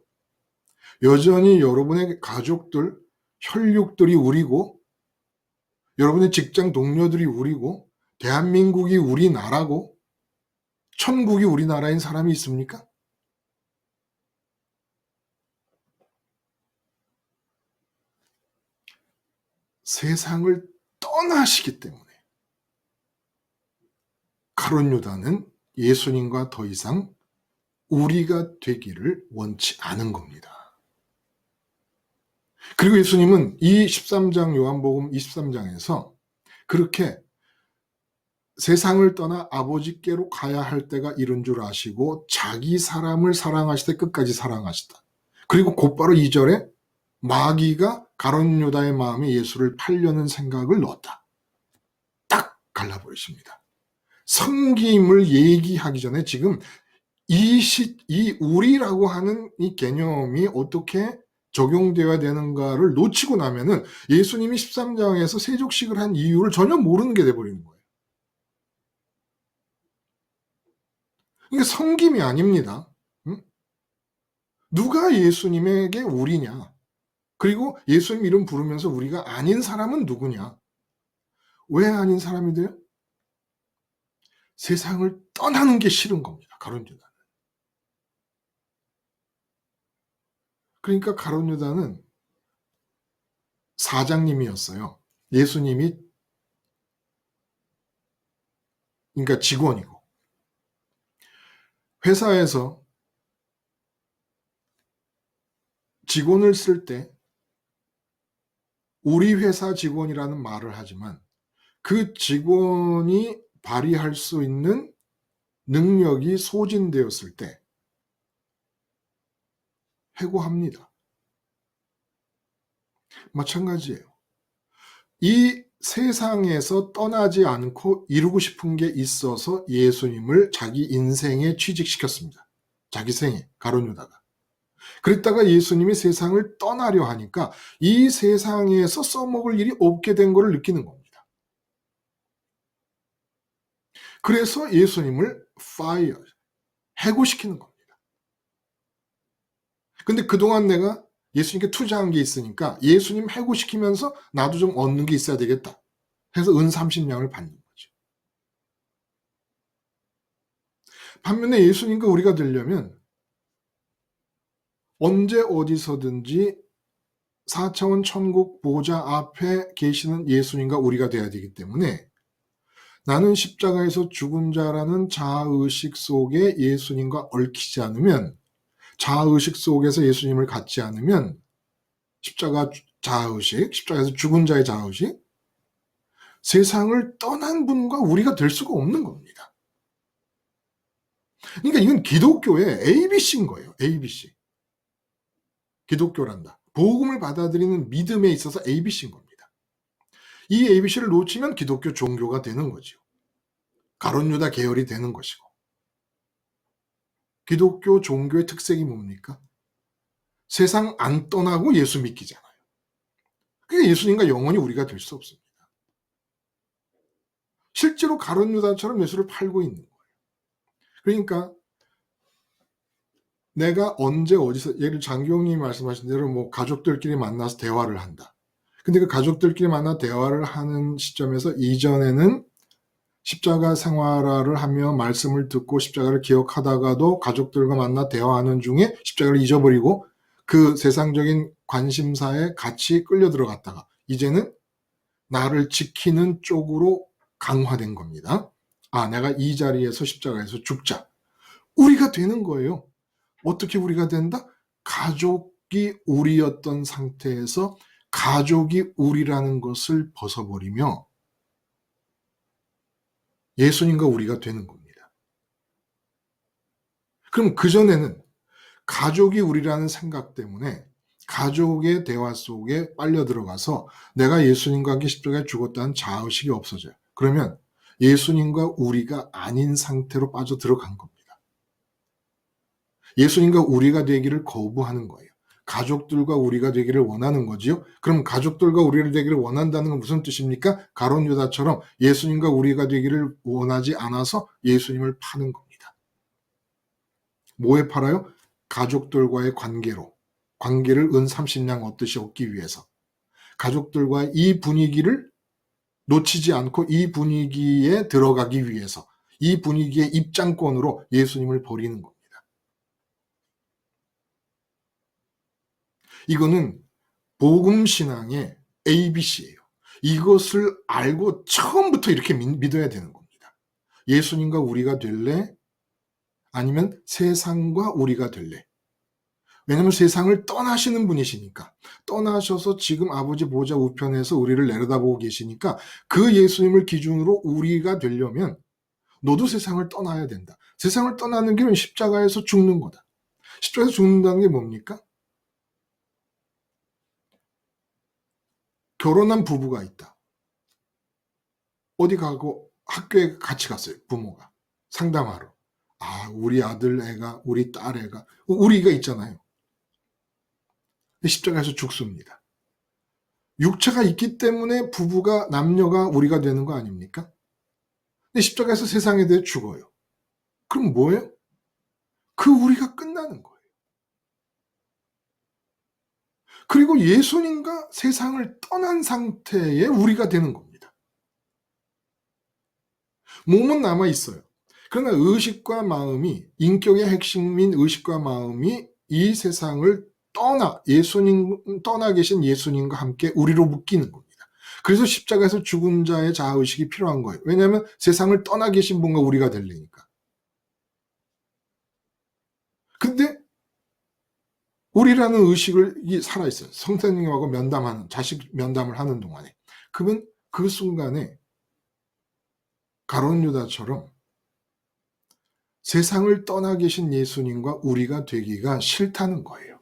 [SPEAKER 1] 여전히 여러분의 가족들, 혈육들이 우리고, 여러분의 직장 동료들이 우리고, 대한민국이 우리나라고, 천국이 우리나라인 사람이 있습니까? 세상을 떠나시기 때문에 가룟 유다는 예수님과 더 이상 우리가 되기를 원치 않은 겁니다. 그리고 예수님은 이 13장 요한복음 23장에서 그렇게 세상을 떠나 아버지께로 가야 할 때가 이른 줄 아시고 자기 사람을 사랑하시되 끝까지 사랑하시다. 그리고 곧바로 2절에 마귀가 가룟 유다의 마음에 예수를 팔려는 생각을 넣었다. 딱 갈라버리십니다. 섬김을 얘기하기 전에 지금 이 우리라고 하는 이 개념이 어떻게 적용되어야 되는가를 놓치고 나면은 예수님이 13장에서 세족식을 한 이유를 전혀 모르는 게 돼버리는 거예요. 이게 섬김이 아닙니다. 응? 누가 예수님에게 우리냐? 그리고 예수님 이름 부르면서 우리가 아닌 사람은 누구냐? 왜 아닌 사람이 돼요? 세상을 떠나는 게 싫은 겁니다. 가룟 유다는. 그러니까 가룟 유다는 사장님이었어요. 예수님이 그러니까 직원이고 회사에서 직원을 쓸 때 우리 회사 직원이라는 말을 하지만 그 직원이 발휘할 수 있는 능력이 소진되었을 때 해고합니다. 마찬가지예요. 이 세상에서 떠나지 않고 이루고 싶은 게 있어서 예수님을 자기 인생에 취직시켰습니다. 자기 생에 가룟 유다가. 그랬다가 예수님이 세상을 떠나려 하니까 이 세상에서 써먹을 일이 없게 된 것을 느끼는 겁니다. 그래서 예수님을 fire, 해고시키는 겁니다. 근데 그동안 내가 예수님께 투자한 게 있으니까 예수님 해고시키면서 나도 좀 얻는 게 있어야 되겠다 해서 은 30냥을 받는 거죠. 반면에 예수님과 우리가 되려면 언제 어디서든지 4차원 천국 보좌 앞에 계시는 예수님과 우리가 돼야 되기 때문에 나는 십자가에서 죽은 자라는 자아의식 속에 예수님과 얽히지 않으면, 자아의식 속에서 예수님을 갖지 않으면 십자가 자아의식, 십자가에서 죽은 자의 자아의식, 세상을 떠난 분과 우리가 될 수가 없는 겁니다. 그러니까 이건 기독교의 ABC인 거예요. ABC. 기독교란다. 복음을 받아들이는 믿음에 있어서 ABC인 겁니다. 이 ABC를 놓치면 기독교 종교가 되는 거죠. 가룟 유다 계열이 되는 것이고. 기독교 종교의 특색이 뭡니까? 세상 안 떠나고 예수 믿기잖아요. 그게 예수님과 영원히 우리가 될 수 없습니다. 실제로 가룟 유다처럼 예수를 팔고 있는 거예요. 그러니까 내가 언제 어디서, 예를 장교님이 말씀하신 대로 뭐 가족들끼리 만나서 대화를 한다. 근데 그 가족들끼리 만나 대화를 하는 시점에서 이전에는 십자가 생활화를 하며 말씀을 듣고 십자가를 기억하다가도 가족들과 만나 대화하는 중에 십자가를 잊어버리고 그 세상적인 관심사에 같이 끌려 들어갔다가 이제는 나를 지키는 쪽으로 강화된 겁니다. 아, 내가 이 자리에서 십자가에서 죽자. 우리가 되는 거예요. 어떻게 우리가 된다? 가족이 우리였던 상태에서 가족이 우리라는 것을 벗어버리며 예수님과 우리가 되는 겁니다. 그럼 그전에는 가족이 우리라는 생각 때문에 가족의 대화 속에 빨려 들어가서 내가 예수님과 함께 십자가에 죽었다는 자의식이 없어져요. 그러면 예수님과 우리가 아닌 상태로 빠져 들어간 겁니다. 예수님과 우리가 되기를 거부하는 거예요. 가족들과 우리가 되기를 원하는 거지요. 그럼 가족들과 우리를 되기를 원한다는 건 무슨 뜻입니까? 가룟 유다처럼 예수님과 우리가 되기를 원하지 않아서 예수님을 파는 겁니다. 뭐에 팔아요? 가족들과의 관계를 은 30냥 얻듯이 얻기 위해서. 가족들과 이 분위기를 놓치지 않고 이 분위기에 들어가기 위해서, 이 분위기의 입장권으로 예수님을 버리는 겁니다. 이거는 복음신앙의 ABC예요. 이것을 알고 처음부터 이렇게 믿어야 되는 겁니다. 예수님과 우리가 될래? 아니면 세상과 우리가 될래? 왜냐하면 세상을 떠나시는 분이시니까, 떠나셔서 지금 아버지 보좌 우편에서 우리를 내려다보고 계시니까 그 예수님을 기준으로 우리가 되려면 너도 세상을 떠나야 된다. 세상을 떠나는 길은 십자가에서 죽는 거다. 십자가에서 죽는다는 게 뭡니까? 결혼한 부부가 있다. 어디 가고 학교에 같이 갔어요. 부모가. 상담하러. 아, 우리 아들 애가, 우리 딸 애가, 우리가 있잖아요. 십자가에서 죽습니다. 육체가 있기 때문에 부부가, 남녀가 우리가 되는 거 아닙니까? 근데 십자가에서 세상에 대해 죽어요. 그럼 뭐예요? 그 우리가 끝나는 거예요. 그리고 예수님과 세상을 떠난 상태에 우리가 되는 겁니다. 몸은 남아 있어요. 그러나 의식과 마음이, 인격의 핵심인 의식과 마음이 이 세상을 떠나 계신 예수님과 함께 우리로 묶이는 겁니다. 그래서 십자가에서 죽은 자의 자아의식이 필요한 거예요. 왜냐하면 세상을 떠나 계신 분과 우리가 되려니까. 근데 우리라는 의식이 살아있어요. 성태님하고 자식 면담을 하는 동안에. 그러면 그 순간에 가룟 유다처럼 세상을 떠나 계신 예수님과 우리가 되기가 싫다는 거예요.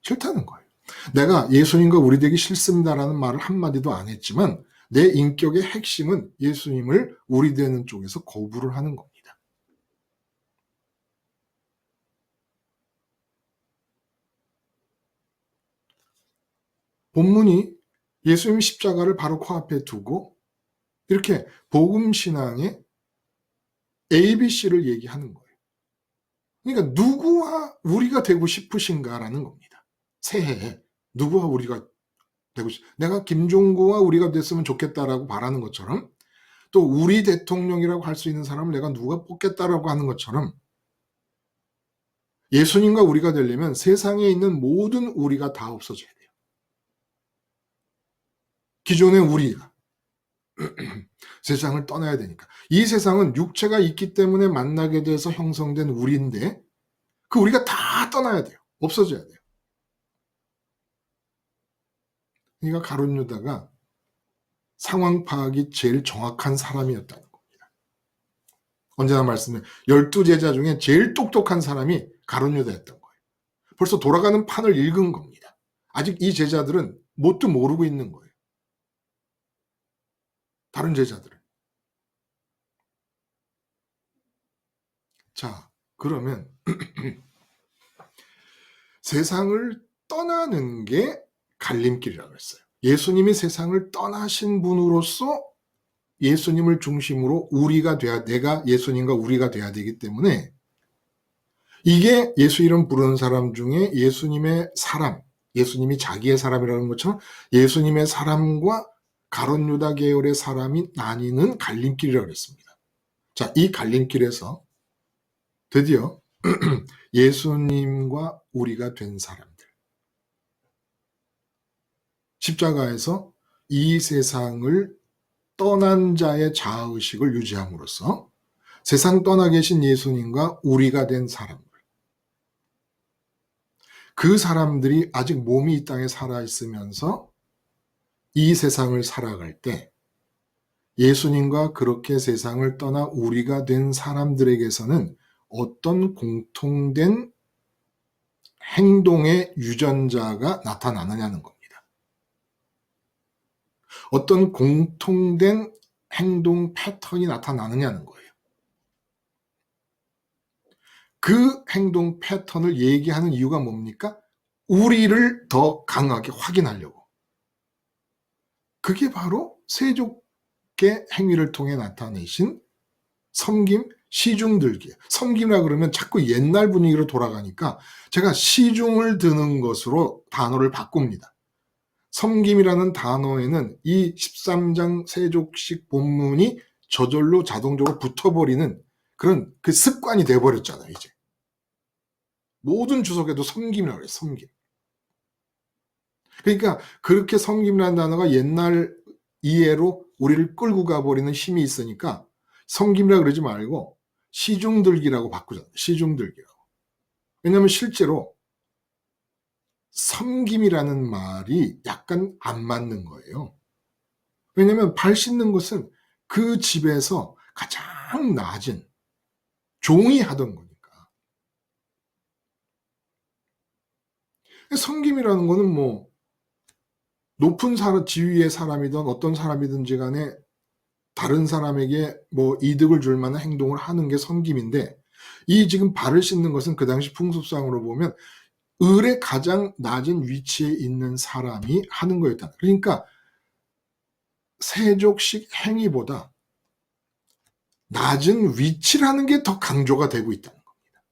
[SPEAKER 1] 싫다는 거예요. 내가 예수님과 우리 되기 싫습니다라는 말을 한마디도 안 했지만 내 인격의 핵심은 예수님을 우리 되는 쪽에서 거부를 하는 겁니다. 본문이 예수님 십자가를 바로 코앞에 두고 이렇게 복음신앙의 ABC를 얘기하는 거예요. 그러니까 누구와 우리가 되고 싶으신가라는 겁니다. 새해에 누구와 우리가 되고 내가 김종구와 우리가 됐으면 좋겠다라고 바라는 것처럼 또 우리 대통령이라고 할 수 있는 사람을 내가 누가 뽑겠다라고 하는 것처럼 예수님과 우리가 되려면 세상에 있는 모든 우리가 다 없어져야 돼요. 기존의 우리가 세상을 떠나야 되니까. 이 세상은 육체가 있기 때문에 만나게 돼서 형성된 우리인데 그 우리가 다 떠나야 돼요. 없어져야 돼요. 그러니까 가룟 유다가 상황 파악이 제일 정확한 사람이었다는 겁니다. 언제나 말씀해 12제자 중에 제일 똑똑한 사람이 가룟 유다였던 거예요. 벌써 돌아가는 판을 읽은 겁니다. 아직 이 제자들은 뭣도 모르고 있는 거예요. 다른 제자들은. 자, 그러면 세상을 떠나는 게 갈림길이라고 했어요. 예수님이 세상을 떠나신 분으로서 예수님을 중심으로 내가 예수님과 우리가 돼야 되기 때문에 이게 예수 이름 부르는 사람 중에 예수님이 자기의 사람이라는 것처럼 예수님의 사람과 가룟 유다 계열의 사람이 나뉘는 갈림길이라고 했습니다. 자, 이 갈림길에서 드디어 예수님과 우리가 된 사람들. 십자가에서 이 세상을 떠난 자의 자아의식을 유지함으로써 세상 떠나 계신 예수님과 우리가 된 사람들. 그 사람들이 아직 몸이 이 땅에 살아있으면서 이 세상을 살아갈 때 예수님과 그렇게 세상을 떠나 우리가 된 사람들에게서는 어떤 공통된 행동의 유전자가 나타나느냐는 겁니다. 어떤 공통된 행동 패턴이 나타나느냐는 거예요. 그 행동 패턴을 얘기하는 이유가 뭡니까? 우리를 더 강하게 확인하려고. 그게 바로 세족의 행위를 통해 나타내신 섬김, 시중들기. 섬김이라 그러면 자꾸 옛날 분위기로 돌아가니까 제가 시중을 드는 것으로 단어를 바꿉니다. 섬김이라는 단어에는 이 13장 세족식 본문이 저절로 자동적으로 붙어버리는 그런 그 습관이 돼버렸잖아요, 이제. 모든 주석에도 섬김이라고 그래요, 섬김. 그러니까 그렇게 섬김이라는 단어가 옛날 이해로 우리를 끌고 가버리는 힘이 있으니까 섬김이라 그러지 말고 시중들기라고 바꾸잖아요. 시중들기라고. 왜냐하면 실제로 섬김이라는 말이 약간 안 맞는 거예요. 왜냐하면 발 씻는 것은 그 집에서 가장 낮은 종이 하던 거니까. 섬김이라는 거는 뭐 높은 지위의 사람이든 어떤 사람이든지 간에 다른 사람에게 뭐 이득을 줄 만한 행동을 하는 게 섬김인데, 이 지금 발을 씻는 것은 그 당시 풍습상으로 보면 을의 가장 낮은 위치에 있는 사람이 하는 거였다. 그러니까 세족식 행위보다 낮은 위치라는 게 더 강조가 되고 있다는 겁니다.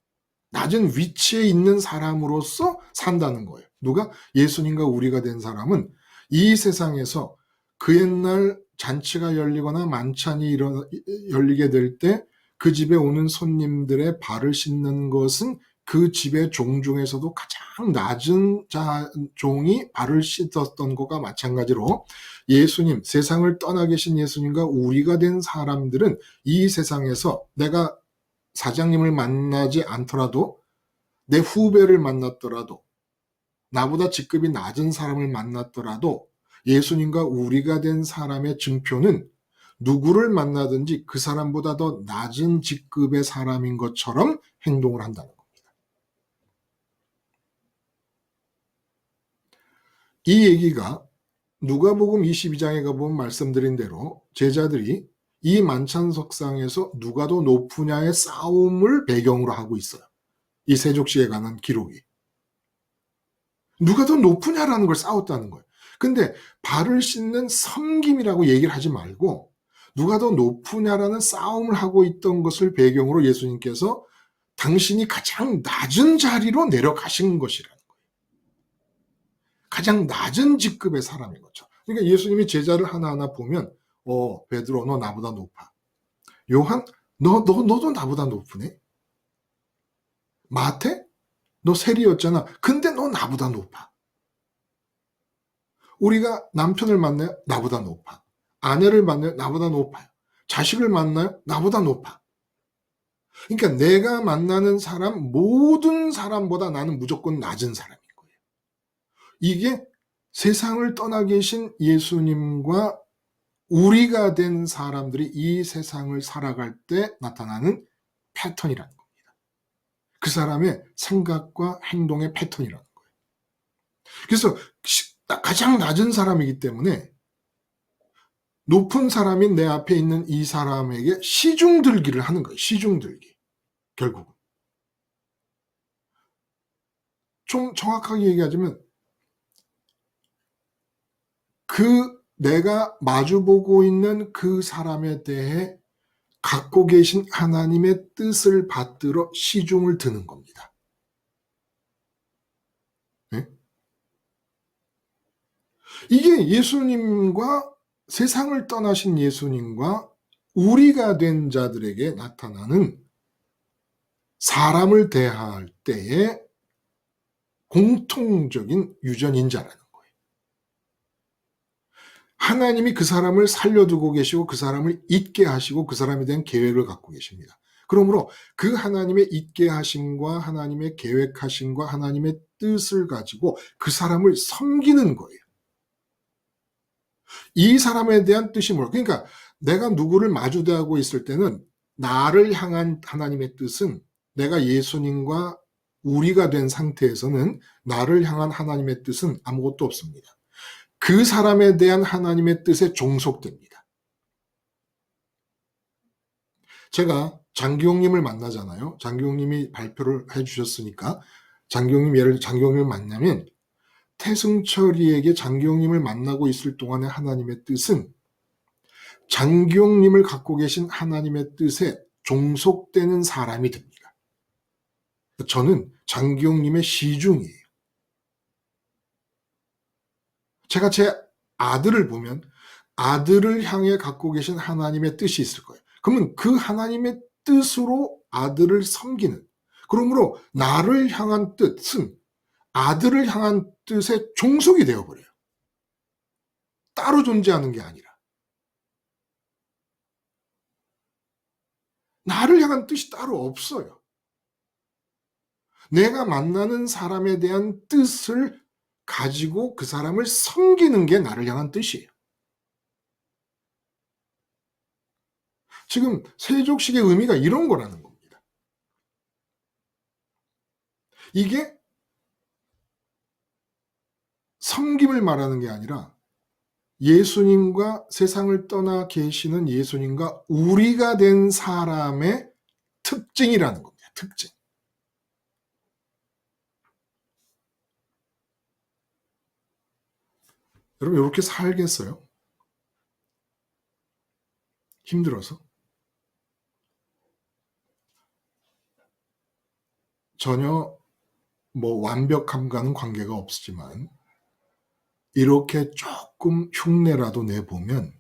[SPEAKER 1] 낮은 위치에 있는 사람으로서 산다는 거예요. 누가? 예수님과 우리가 된 사람은 이 세상에서 그 옛날 잔치가 열리거나 만찬이 열리게 될 때 그 집에 오는 손님들의 발을 씻는 것은 그 집의 종 중에서도 가장 낮은 종이 발을 씻었던 것과 마찬가지로 예수님, 세상을 떠나 계신 예수님과 우리가 된 사람들은 이 세상에서 내가 사장님을 만나지 않더라도 내 후배를 만났더라도 나보다 직급이 낮은 사람을 만났더라도 예수님과 우리가 된 사람의 증표는 누구를 만나든지 그 사람보다 더 낮은 직급의 사람인 것처럼 행동을 한다는 겁니다. 이 얘기가 누가복음 22장에 가보면 말씀드린 대로 제자들이 이 만찬석상에서 누가 더 높으냐의 싸움을 배경으로 하고 있어요. 이 세족식에 관한 기록이. 누가 더 높으냐라는 걸 싸웠다는 거예요. 근데 발을 씻는 섬김이라고 얘기를 하지 말고 누가 더 높으냐라는 싸움을 하고 있던 것을 배경으로 예수님께서 당신이 가장 낮은 자리로 내려가신 것이라는 거예요. 가장 낮은 직급의 사람인 거죠. 그러니까 예수님이 제자를 하나하나 보면 베드로 너 나보다 높아. 요한 너도 나보다 높으네. 마태 너 세리였잖아. 근데 너 나보다 높아. 우리가 남편을 만나요? 나보다 높아. 아내를 만나요? 나보다 높아요. 자식을 만나요? 나보다 높아. 그러니까 내가 만나는 사람, 모든 사람보다 나는 무조건 낮은 사람인 거예요. 이게 세상을 떠나 계신 예수님과 우리가 된 사람들이 이 세상을 살아갈 때 나타나는 패턴이라는 겁니다. 그 사람의 생각과 행동의 패턴이라는 거예요. 그래서 가장 낮은 사람이기 때문에 높은 사람인 내 앞에 있는 이 사람에게 시중들기를 하는 거예요. 시중들기. 결국은. 좀 정확하게 얘기하자면 내가 마주보고 있는 그 사람에 대해 갖고 계신 하나님의 뜻을 받들어 시중을 드는 겁니다. 네? 이게 예수님과 세상을 떠나신 예수님과 우리가 된 자들에게 나타나는 사람을 대할 때의 공통적인 유전인자라는 거예요. 하나님이 그 사람을 살려두고 계시고 그 사람을 있게 하시고 그 사람에 대한 계획을 갖고 계십니다. 그러므로 그 하나님의 있게 하심과 하나님의 계획하심과 하나님의 뜻을 가지고 그 사람을 섬기는 거예요. 이 사람에 대한 뜻이 뭐야? 그러니까 내가 누구를 마주대하고 있을 때는 나를 향한 하나님의 뜻은 내가 예수님과 우리가 된 상태에서는 나를 향한 하나님의 뜻은 아무것도 없습니다. 그 사람에 대한 하나님의 뜻에 종속됩니다. 제가 장기용님을 만나잖아요. 장기용님이 발표를 해주셨으니까 장기용님을 만나면 태승철이에게 장기용님을 만나고 있을 동안의 하나님의 뜻은 장기용님을 갖고 계신 하나님의 뜻에 종속되는 사람이 됩니다. 저는 장기용님의 시중이에요. 제가 제 아들을 보면 아들을 향해 갖고 계신 하나님의 뜻이 있을 거예요. 그러면 그 하나님의 뜻으로 아들을 섬기는, 그러므로 나를 향한 뜻은 아들을 향한 뜻에 종속이 되어버려요. 따로 존재하는 게 아니라. 나를 향한 뜻이 따로 없어요. 내가 만나는 사람에 대한 뜻을 가지고 그 사람을 섬기는 게 나를 향한 뜻이에요. 지금 세족식의 의미가 이런 거라는 겁니다. 이게 섬김을 말하는 게 아니라 예수님과 세상을 떠나 계시는 예수님과 우리가 된 사람의 특징이라는 겁니다. 특징. 여러분 이렇게 살겠어요? 힘들어서? 전혀 완벽함과는 관계가 없지만 이렇게 조금 흉내라도 내보면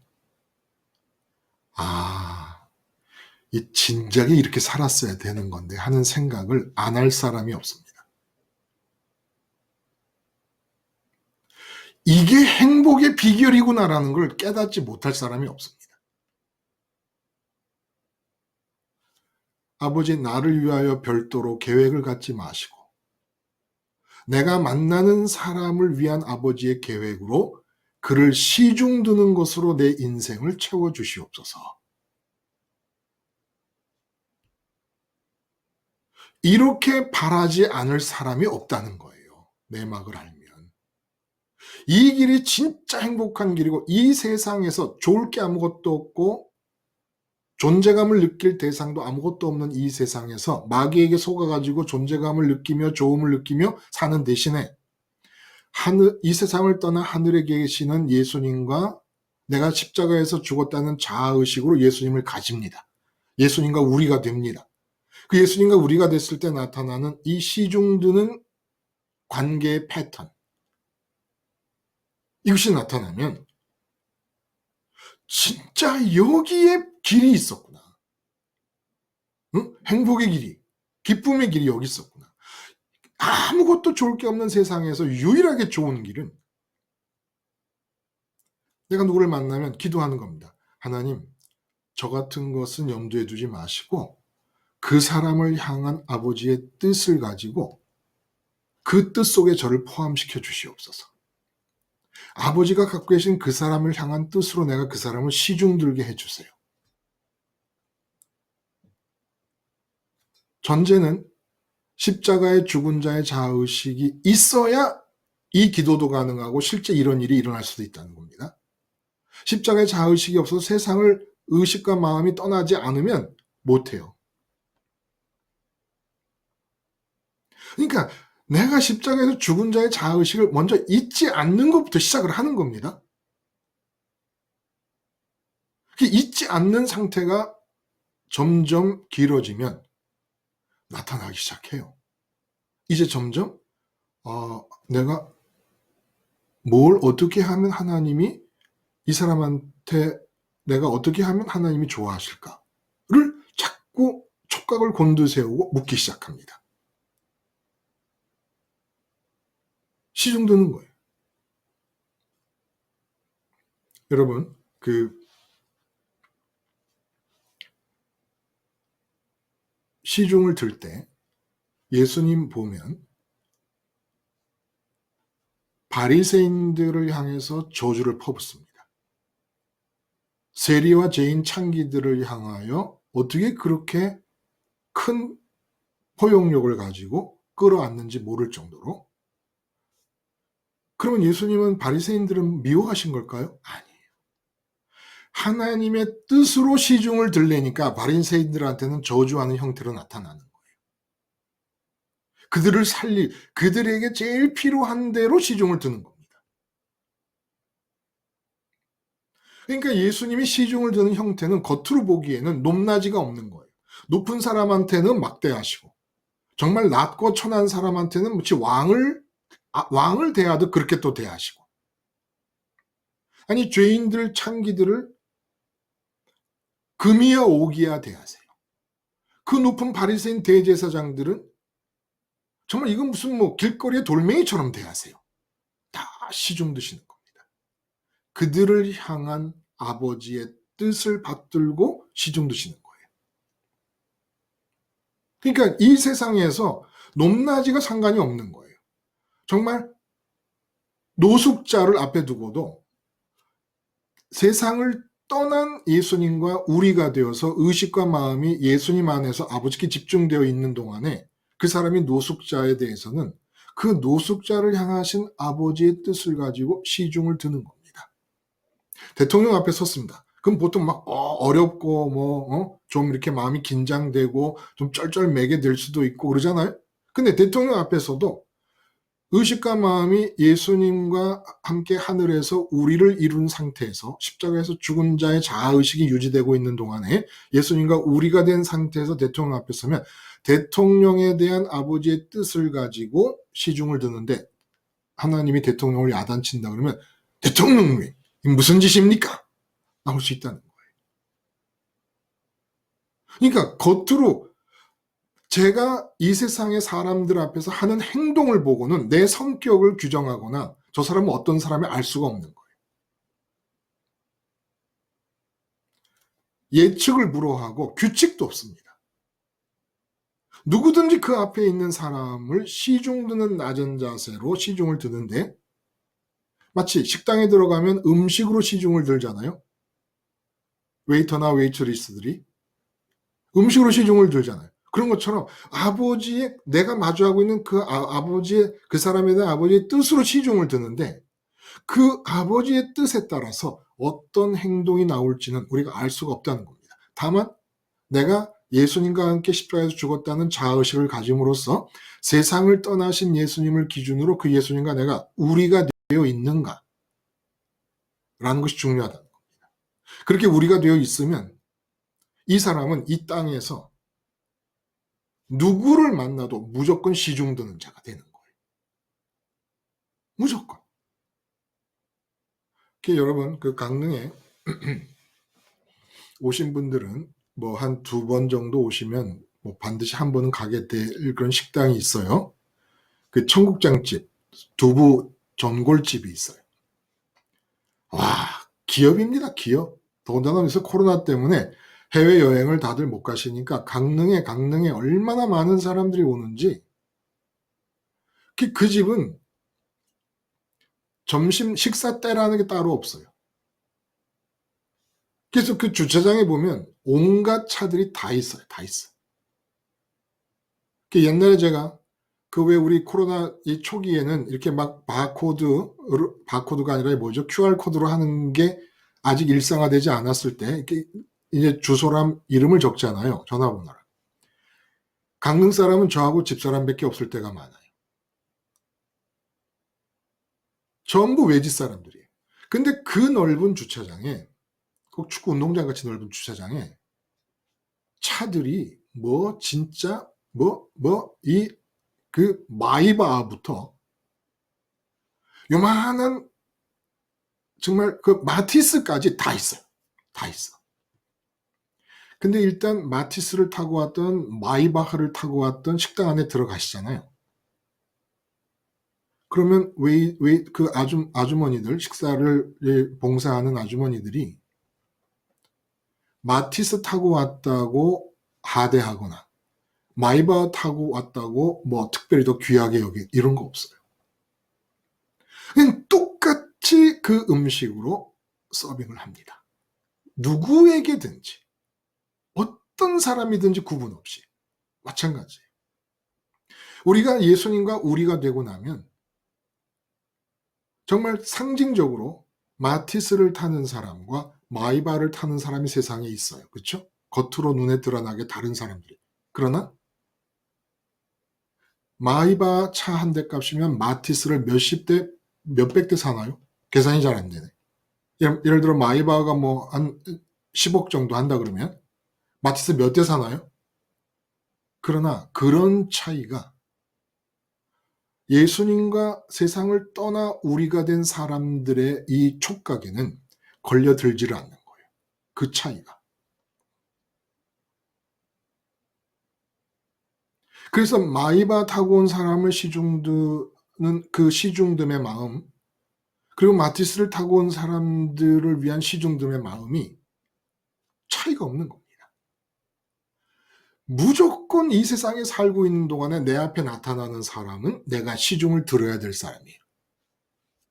[SPEAKER 1] 이 진작에 이렇게 살았어야 되는 건데 하는 생각을 안 할 사람이 없습니다. 이게 행복의 비결이구나라는 걸 깨닫지 못할 사람이 없습니다. 아버지, 나를 위하여 별도로 계획을 갖지 마시고 내가 만나는 사람을 위한 아버지의 계획으로 그를 시중 두는 것으로 내 인생을 채워주시옵소서. 이렇게 바라지 않을 사람이 없다는 거예요. 내막을 알면. 이 길이 진짜 행복한 길이고 이 세상에서 좋을 게 아무것도 없고 존재감을 느낄 대상도 아무것도 없는 이 세상에서 마귀에게 속아가지고 존재감을 느끼며 좋음을 느끼며 사는 대신에 이 세상을 떠나 하늘에 계시는 예수님과 내가 십자가에서 죽었다는 자아의식으로 예수님을 가집니다. 예수님과 우리가 됩니다. 그 예수님과 우리가 됐을 때 나타나는 이 시중드는 관계의 패턴, 이것이 나타나면 진짜 여기에 길이 있었구나. 응? 행복의 길이, 기쁨의 길이 여기 있었구나. 아무것도 좋을 게 없는 세상에서 유일하게 좋은 길은 내가 누구를 만나면 기도하는 겁니다. 하나님, 저 같은 것은 염두에 두지 마시고 그 사람을 향한 아버지의 뜻을 가지고 그 뜻 속에 저를 포함시켜 주시옵소서. 아버지가 갖고 계신 그 사람을 향한 뜻으로 내가 그 사람을 시중들게 해주세요. 전제는 십자가의 죽은 자의 자아의식이 있어야 이 기도도 가능하고 실제 이런 일이 일어날 수도 있다는 겁니다. 십자가의 자아의식이 없어서 세상을 의식과 마음이 떠나지 않으면 못해요. 그러니까 내가 십자가에서 죽은 자의 자아의식을 먼저 잊지 않는 것부터 시작을 하는 겁니다. 잊지 않는 상태가 점점 길어지면 나타나기 시작해요. 이제 점점 내가 뭘 어떻게 하면 하나님이 이 사람한테 내가 어떻게 하면 하나님이 좋아하실까를 자꾸 촉각을 곤두세우고 묻기 시작합니다. 시중드는 거예요. 여러분, 시중을 들 때 예수님 보면 바리새인들을 향해서 저주를 퍼붓습니다. 세리와 죄인 창기들을 향하여 어떻게 그렇게 큰 포용력을 가지고 끌어안는지 모를 정도로. 그러면 예수님은 바리새인들은 미워하신 걸까요? 아니에요. 하나님의 뜻으로 시중을 들래니까 바리새인들한테는 저주하는 형태로 나타나는 거예요. 그들에게 제일 필요한 대로 시중을 드는 겁니다. 그러니까 예수님이 시중을 드는 형태는 겉으로 보기에는 높낮이가 없는 거예요. 높은 사람한테는 막대하시고 정말 낮고 천한 사람한테는 마치 왕을 대하듯 그렇게 또 대하시고, 아니 죄인들 창기들을 금이야 오기야 대하세요. 그 높은 바리새인 대제사장들은 정말 이건 무슨 뭐 길거리의 돌멩이처럼 대하세요. 다 시중 드시는 겁니다. 그들을 향한 아버지의 뜻을 받들고 시중 드시는 거예요. 그러니까 이 세상에서 높낮이가 상관이 없는 거예요. 정말 노숙자를 앞에 두고도 세상을 떠난 예수님과 우리가 되어서 의식과 마음이 예수님 안에서 아버지께 집중되어 있는 동안에 그 사람이 노숙자에 대해서는 그 노숙자를 향하신 아버지의 뜻을 가지고 시중을 드는 겁니다. 대통령 앞에 섰습니다. 그럼 보통 막 어렵고 좀 이렇게 마음이 긴장되고 좀 쩔쩔매게 될 수도 있고 그러잖아요. 근데 대통령 앞에서도 의식과 마음이 예수님과 함께 하늘에서 우리를 이룬 상태에서 십자가에서 죽은 자의 자아의식이 유지되고 있는 동안에 예수님과 우리가 된 상태에서 대통령 앞에 서면 대통령에 대한 아버지의 뜻을 가지고 시중을 드는데, 하나님이 대통령을 야단친다 그러면 대통령이 무슨 짓입니까? 나올 수 있다는 거예요. 그러니까 겉으로 제가 이 세상의 사람들 앞에서 하는 행동을 보고는 내 성격을 규정하거나 저 사람은 어떤 사람이 알 수가 없는 거예요. 예측을 불허하고 규칙도 없습니다. 누구든지 그 앞에 있는 사람을 시중 드는 낮은 자세로 시중을 드는데, 마치 식당에 들어가면 음식으로 시중을 들잖아요. 웨이터나 웨이트리스들이 음식으로 시중을 들잖아요. 그런 것처럼 내가 마주하고 있는 그 사람에 대한 아버지의 뜻으로 시중을 드는데, 그 아버지의 뜻에 따라서 어떤 행동이 나올지는 우리가 알 수가 없다는 겁니다. 다만 내가 예수님과 함께 십자가에서 죽었다는 자아의식을 가짐으로써 세상을 떠나신 예수님을 기준으로 그 예수님과 내가 우리가 되어 있는가 라는 것이 중요하다는 겁니다. 그렇게 우리가 되어 있으면 이 사람은 이 땅에서 누구를 만나도 무조건 시중드는 자가 되는 거예요. 무조건. 여러분, 그 강릉에 오신 분들은 뭐 한 2번 정도 오시면 뭐 반드시 한 번은 가게 될 그런 식당이 있어요. 그 청국장집, 두부 전골집이 있어요. 와, 기업입니다, 기업. 더군다나 그래서 코로나 때문에 해외여행을 다들 못 가시니까 강릉에 얼마나 많은 사람들이 오는지. 그 집은 점심 식사 때라는 게 따로 없어요. 그래서 그 주차장에 보면 온갖 차들이 다 있어요. 다 있어. 옛날에 제가 왜 우리 코로나 이 초기에는 이렇게 막 바코드가 아니라 뭐죠? QR코드로 하는 게 아직 일상화되지 않았을 때 이렇게 이제 주소랑 이름을 적잖아요. 전화번호를. 강릉 사람은 저하고 집사람밖에 없을 때가 많아요. 전부 외지 사람들이에요. 근데 그 넓은 주차장에, 꼭 축구 운동장 같이 넓은 주차장에 차들이 진짜 그 마이바부터 요만한 정말 그 마티스까지 다 있어요. 다 있어. 근데 일단 마티스를 타고 왔던 마이바흐를 타고 왔던 식당 안에 들어가시잖아요. 그러면 그 아주머니들, 식사를 봉사하는 아주머니들이 마티스 타고 왔다고 하대하거나 마이바 타고 왔다고 특별히 더 귀하게 여기 이런 거 없어요. 그냥 똑같이 그 음식으로 서빙을 합니다. 누구에게든지 어떤 사람이든지 구분 없이 마찬가지예요. 우리가 예수님과 우리가 되고 나면 정말 상징적으로 마티스를 타는 사람과 마이바를 타는 사람이 세상에 있어요. 그렇죠? 겉으로 눈에 드러나게 다른 사람들이. 그러나 마이바 차 한 대 값이면 마티스를 몇십 대, 몇백 대 사나요? 계산이 잘 안 되네. 예를 들어 마이바가 뭐 한 10억 정도 한다 그러면 마티스 몇 대 사나요? 그러나 그런 차이가 예수님과 세상을 떠나 우리가 된 사람들의 이 촉각에는 걸려들지를 않는 거예요. 그 차이가. 그래서 마이바 타고 온 사람을 시중드는 그 시중듬의 마음, 그리고 마티스를 타고 온 사람들을 위한 시중듬의 마음이 차이가 없는 겁니다. 무조건 이 세상에 살고 있는 동안에 내 앞에 나타나는 사람은 내가 시중을 들어야 될 사람이에요.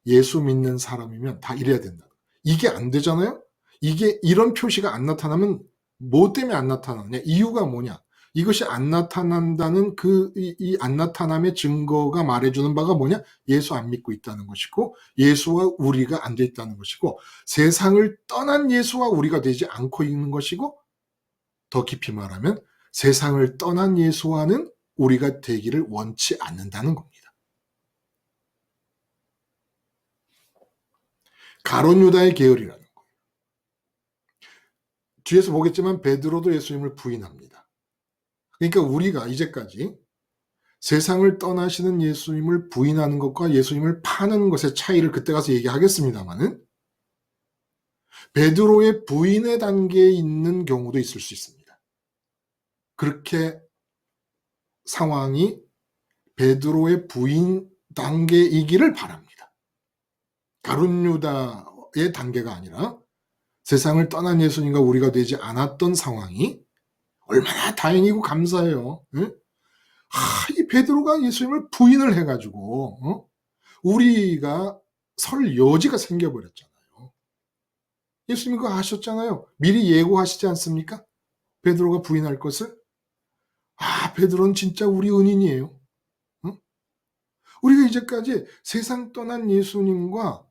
[SPEAKER 1] 예수 믿는 사람이면 다 이래야 된다. 이게 안 되잖아요? 이게 이런 표시가 안 나타나면 뭐 때문에 안 나타나느냐? 이유가 뭐냐? 이것이 안 나타난다는 이 안 나타남의 증거가 말해주는 바가 뭐냐? 예수 안 믿고 있다는 것이고, 예수와 우리가 안 돼 있다는 것이고, 세상을 떠난 예수와 우리가 되지 않고 있는 것이고, 더 깊이 말하면 세상을 떠난 예수와는 우리가 되기를 원치 않는다는 겁니다. 가룟 유다의 계열이라는 거예요. 뒤에서 보겠지만 베드로도 예수님을 부인합니다. 그러니까 우리가 이제까지 세상을 떠나시는 예수님을 부인하는 것과 예수님을 파는 것의 차이를 그때 가서 얘기하겠습니다만은 베드로의 부인의 단계에 있는 경우도 있을 수 있습니다. 그렇게 상황이 베드로의 부인 단계이기를 바랍니다. 가룟 유다의 단계가 아니라 세상을 떠난 예수님과 우리가 되지 않았던 상황이 얼마나 다행이고 감사해요. 응? 이 베드로가 예수님을 부인을 해가지고 우리가 설 여지가 생겨버렸잖아요. 예수님이 그거 아셨잖아요. 미리 예고하시지 않습니까? 베드로가 부인할 것을. 베드로는 진짜 우리 은인이에요. 응? 우리가 이제까지 세상 떠난 예수님과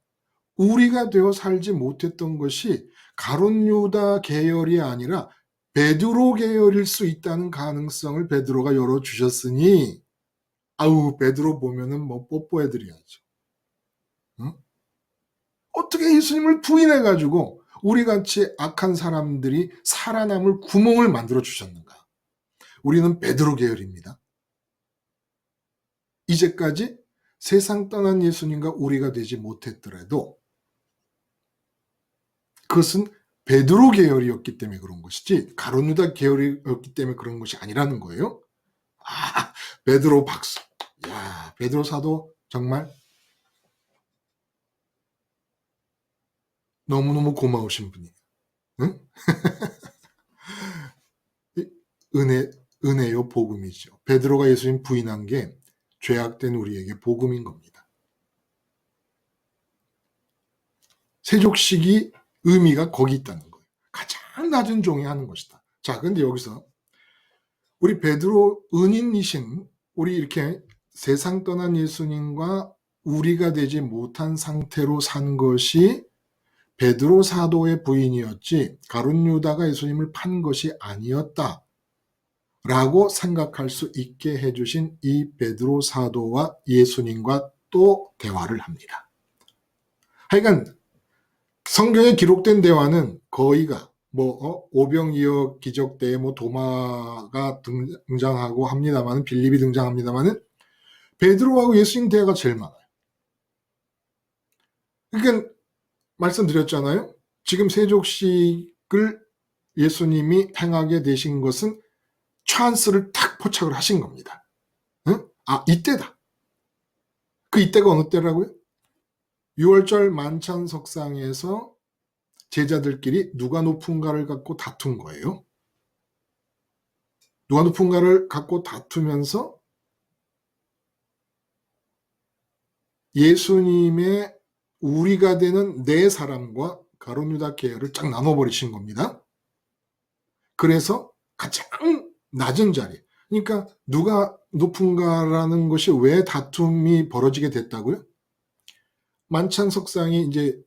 [SPEAKER 1] 우리가 되어 살지 못했던 것이 가룟 유다 계열이 아니라 베드로 계열일 수 있다는 가능성을 베드로가 열어주셨으니 베드로 보면은 뭐 뽀뽀해드려야죠. 응? 어떻게 예수님을 부인해가지고 우리같이 악한 사람들이 살아남을 구멍을 만들어 주셨는가? 우리는 베드로 계열입니다. 이제까지 세상 떠난 예수님과 우리가 되지 못했더라도 그것은 베드로 계열이었기 때문에 그런 것이지 가룟 유다 계열이었기 때문에 그런 것이 아니라는 거예요. 베드로 박수. 야, 베드로 사도 정말 너무너무 고마우신 분이에요. 응? 은혜요, 복음이죠. 베드로가 예수님 부인한 게 죄악된 우리에게 복음인 겁니다. 세족식이 의미가 거기 있다는 거예요. 가장 낮은 종이 하는 것이다. 자, 근데 여기서 우리 베드로 은인이신 우리 이렇게 세상 떠난 예수님과 우리가 되지 못한 상태로 산 것이 베드로 사도의 부인이었지 가룟 유다가 예수님을 판 것이 아니었다 라고 생각할 수 있게 해주신 이 베드로 사도와 예수님과 또 대화를 합니다. 하여간 성경에 기록된 대화는 거의가 오병이어 기적 때에 도마가 등장하고 합니다만, 빌립이 등장합니다만은 베드로하고 예수님 대화가 제일 많아요. 그러니까 말씀드렸잖아요. 지금 세족식을 예수님이 행하게 되신 것은 찬스를 탁 포착을 하신 겁니다. 응? 이때다. 그 이때가 어느 때라고요? 6월절 만찬석상에서 제자들끼리 누가 높은가를 갖고 다툰 거예요. 누가 높은가를 갖고 다투면서 예수님의 우리가 되는 네 사람과 가룟 유다 계열을 쫙 나눠버리신 겁니다. 그래서 가장 낮은 자리, 그러니까 누가 높은가라는 것이 왜 다툼이 벌어지게 됐다고요? 만찬석상이 이제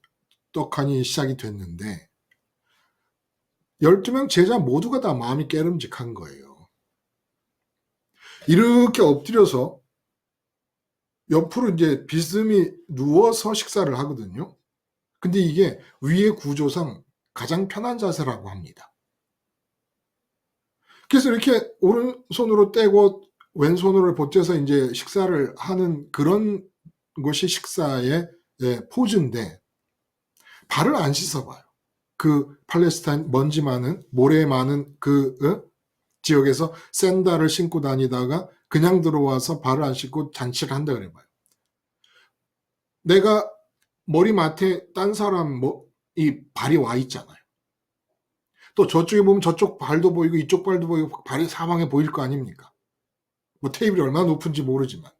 [SPEAKER 1] 떡하니 시작이 됐는데 12명 제자 모두가 다 마음이 깨름직한 거예요. 이렇게 엎드려서 옆으로 이제 비스듬히 누워서 식사를 하거든요. 근데 이게 위의 구조상 가장 편한 자세라고 합니다. 그래서 이렇게 오른손으로 떼고 왼손으로 보태서 이제 식사를 하는 그런 것이 식사의 포즈인데 발을 안 씻어봐요. 그 팔레스타인 먼지 많은 모래 많은 그 지역에서 샌들을 신고 다니다가 그냥 들어와서 발을 안 씻고 잔치를 한다 그래봐요. 내가 머리맡에 딴 사람 이 발이 와 있잖아요. 또 저쪽에 보면 저쪽 발도 보이고 이쪽 발도 보이고 발이 사방에 보일 거 아닙니까? 뭐 테이블이 얼마나 높은지 모르지만.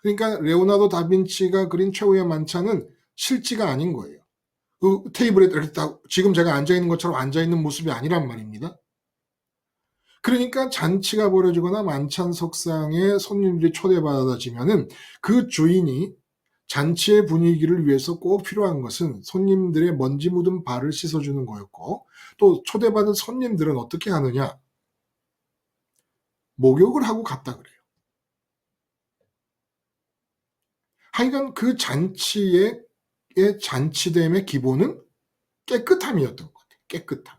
[SPEAKER 1] 그러니까 레오나르도 다빈치가 그린 최후의 만찬은 실지가 아닌 거예요. 그 테이블에 이렇게 딱 지금 제가 앉아있는 것처럼 앉아있는 모습이 아니란 말입니다. 그러니까 잔치가 벌어지거나 만찬 석상에 손님들이 초대받아지면은 그 주인이 잔치의 분위기를 위해서 꼭 필요한 것은 손님들의 먼지 묻은 발을 씻어주는 거였고, 또 초대받은 손님들은 어떻게 하느냐? 목욕을 하고 갔다 그래요. 하여간 그 잔치의 잔치됨의 기본은 깨끗함이었던 것 같아요. 깨끗함.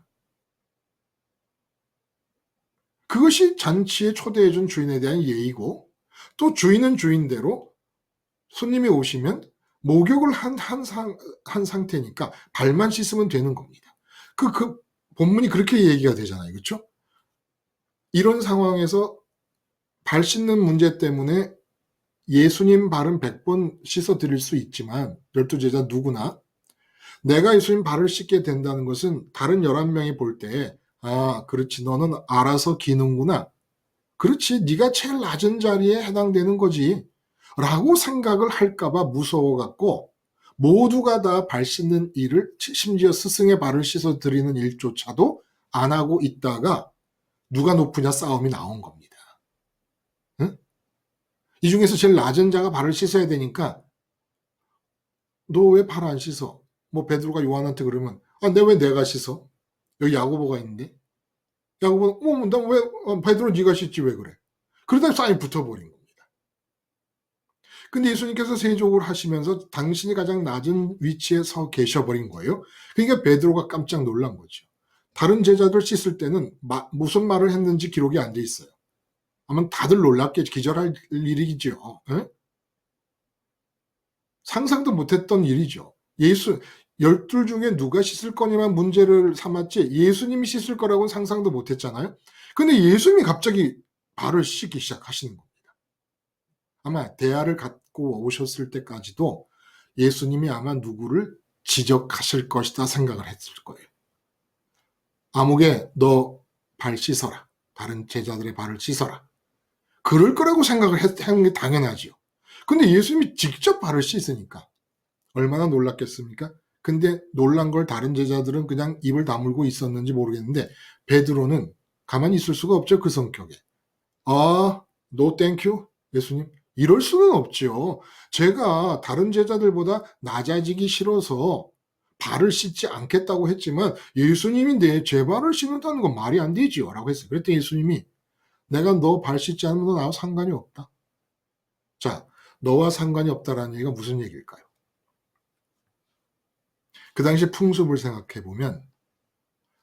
[SPEAKER 1] 그것이 잔치에 초대해준 주인에 대한 예의고, 또 주인은 주인대로 손님이 오시면 목욕을 한 상태니까 발만 씻으면 되는 겁니다. 그 본문이 그렇게 얘기가 되잖아요. 그렇죠? 이런 상황에서 발 씻는 문제 때문에 예수님 발은 100번 씻어 드릴 수 있지만 12제자 누구나 내가 예수님 발을 씻게 된다는 것은 다른 11명이 볼 때 아, 그렇지, 너는 알아서 기는구나. 그렇지, 네가 제일 낮은 자리에 해당되는 거지. 라고 생각을 할까봐 무서워갖고 모두가 다 발 씻는 일을, 심지어 스승의 발을 씻어 드리는 일조차도 안 하고 있다가 누가 높으냐 싸움이 나온 겁니다. 응? 이 중에서 제일 낮은 자가 발을 씻어야 되니까 너 왜 발 안 씻어? 뭐 베드로가 요한한테 그러면 아, 왜 내가 씻어? 여기 야고보가 있는데. 야고보는 나왜 베드로 네가 씻지 왜 그래? 그러다 싸움이 붙어버린 겁니다. 근데 예수님께서 세족을 하시면서 당신이 가장 낮은 위치에 서 계셔버린 거예요. 그러니까 베드로가 깜짝 놀란 거죠. 다른 제자들 씻을 때는 무슨 말을 했는지 기록이 안 돼 있어요. 아마 다들 놀랍게 기절할 일이죠. 에? 상상도 못했던 일이죠. 예수 12 중에 누가 씻을 거냐만 문제를 삼았지 예수님이 씻을 거라고는 상상도 못했잖아요. 근데 예수님이 갑자기 발을 씻기 시작하시는 겁니다. 아마 대화를 갖고 오셨을 때까지도 예수님이 아마 누구를 지적하실 것이다 생각을 했을 거예요. 아무개 너 발 씻어라. 다른 제자들의 발을 씻어라. 그럴 거라고 생각을 하는 게 당연하지요. 근데 예수님이 직접 발을 씻으니까 얼마나 놀랐겠습니까? 근데 놀란 걸 다른 제자들은 그냥 입을 다물고 있었는지 모르겠는데 베드로는 가만히 있을 수가 없죠. 그 성격에. 아, no thank you, 예수님. 이럴 수는 없죠. 제가 다른 제자들보다 낮아지기 싫어서 발을 씻지 않겠다고 했지만 예수님이 제 발을 씻는다는 건 말이 안 되지요. 라고 했어요. 그랬더니 예수님이 내가 너 발 씻지 않으면 너 나와 상관이 없다. 자, 너와 상관이 없다라는 얘기가 무슨 얘기일까요? 그 당시 풍습을 생각해 보면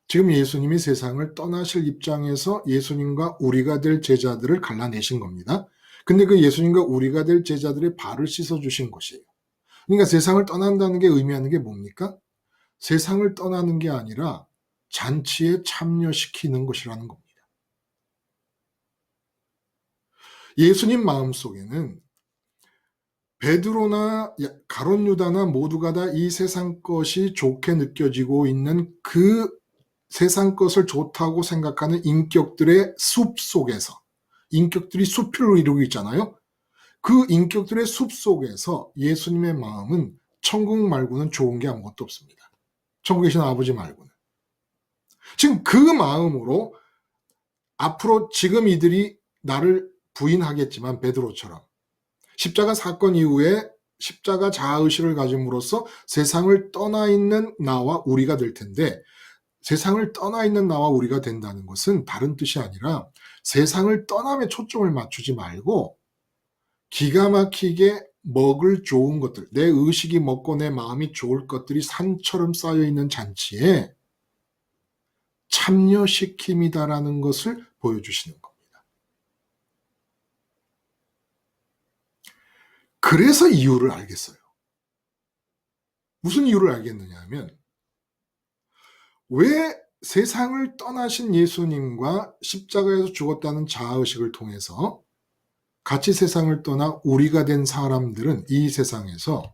[SPEAKER 1] 지금 예수님이 세상을 떠나실 입장에서 예수님과 우리가 될 제자들을 갈라내신 겁니다. 근데 그 예수님과 우리가 될 제자들의 발을 씻어주신 것이에요. 그러니까 세상을 떠난다는 게 의미하는 게 뭡니까? 세상을 떠나는 게 아니라 잔치에 참여시키는 것이라는 겁니다. 예수님 마음속에는 베드로나 가룟 유다나 모두가 다 이 세상 것이 좋게 느껴지고 있는 그 세상 것을 좋다고 생각하는 인격들의 숲 속에서, 인격들이 숲을 이루고 있잖아요. 그 인격들의 숲 속에서 예수님의 마음은 천국 말고는 좋은 게 아무것도 없습니다. 천국에 계신 아버지 말고는. 지금 그 마음으로 앞으로 지금 이들이 나를 부인하겠지만 베드로처럼 십자가 사건 이후에 십자가 자아의식을 가짐으로써 세상을 떠나 있는 나와 우리가 될 텐데 세상을 떠나 있는 나와 우리가 된다는 것은 다른 뜻이 아니라 세상을 떠남에 초점을 맞추지 말고 기가 막히게 먹을 좋은 것들, 내 의식이 먹고 내 마음이 좋을 것들이 산처럼 쌓여 있는 잔치에 참여시킴이다라는 것을 보여주시는 겁니다. 그래서 이유를 알겠어요. 무슨 이유를 알겠느냐 하면 왜 세상을 떠나신 예수님과 십자가에서 죽었다는 자아의식을 통해서 같이 세상을 떠나 우리가 된 사람들은 이 세상에서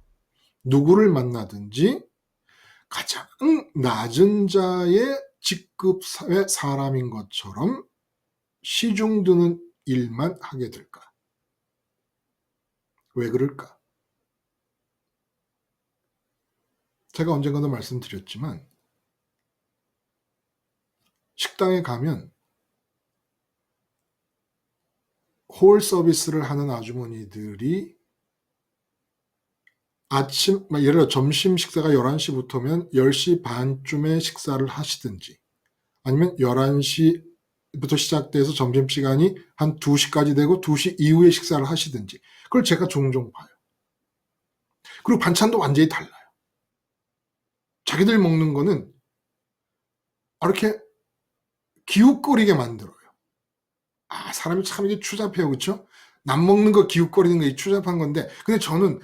[SPEAKER 1] 누구를 만나든지 가장 낮은 자의 직급의 사람인 것처럼 시중드는 일만 하게 될까? 왜 그럴까? 제가 언젠가도 말씀드렸지만 식당에 가면 홀 서비스를 하는 아주머니들이 아침, 예를 들어 점심 식사가 11시부터면 10시 반쯤에 식사를 하시든지 아니면 11시부터 시작돼서 점심시간이 한 2시까지 되고 2시 이후에 식사를 하시든지 그걸 제가 종종 봐요. 그리고 반찬도 완전히 달라요. 자기들 먹는 거는 이렇게 기웃거리게 만들어요. 사람이 참 이게 추잡해요. 그렇죠? 남 먹는 거 기웃거리는 게 추잡한 건데 근데 저는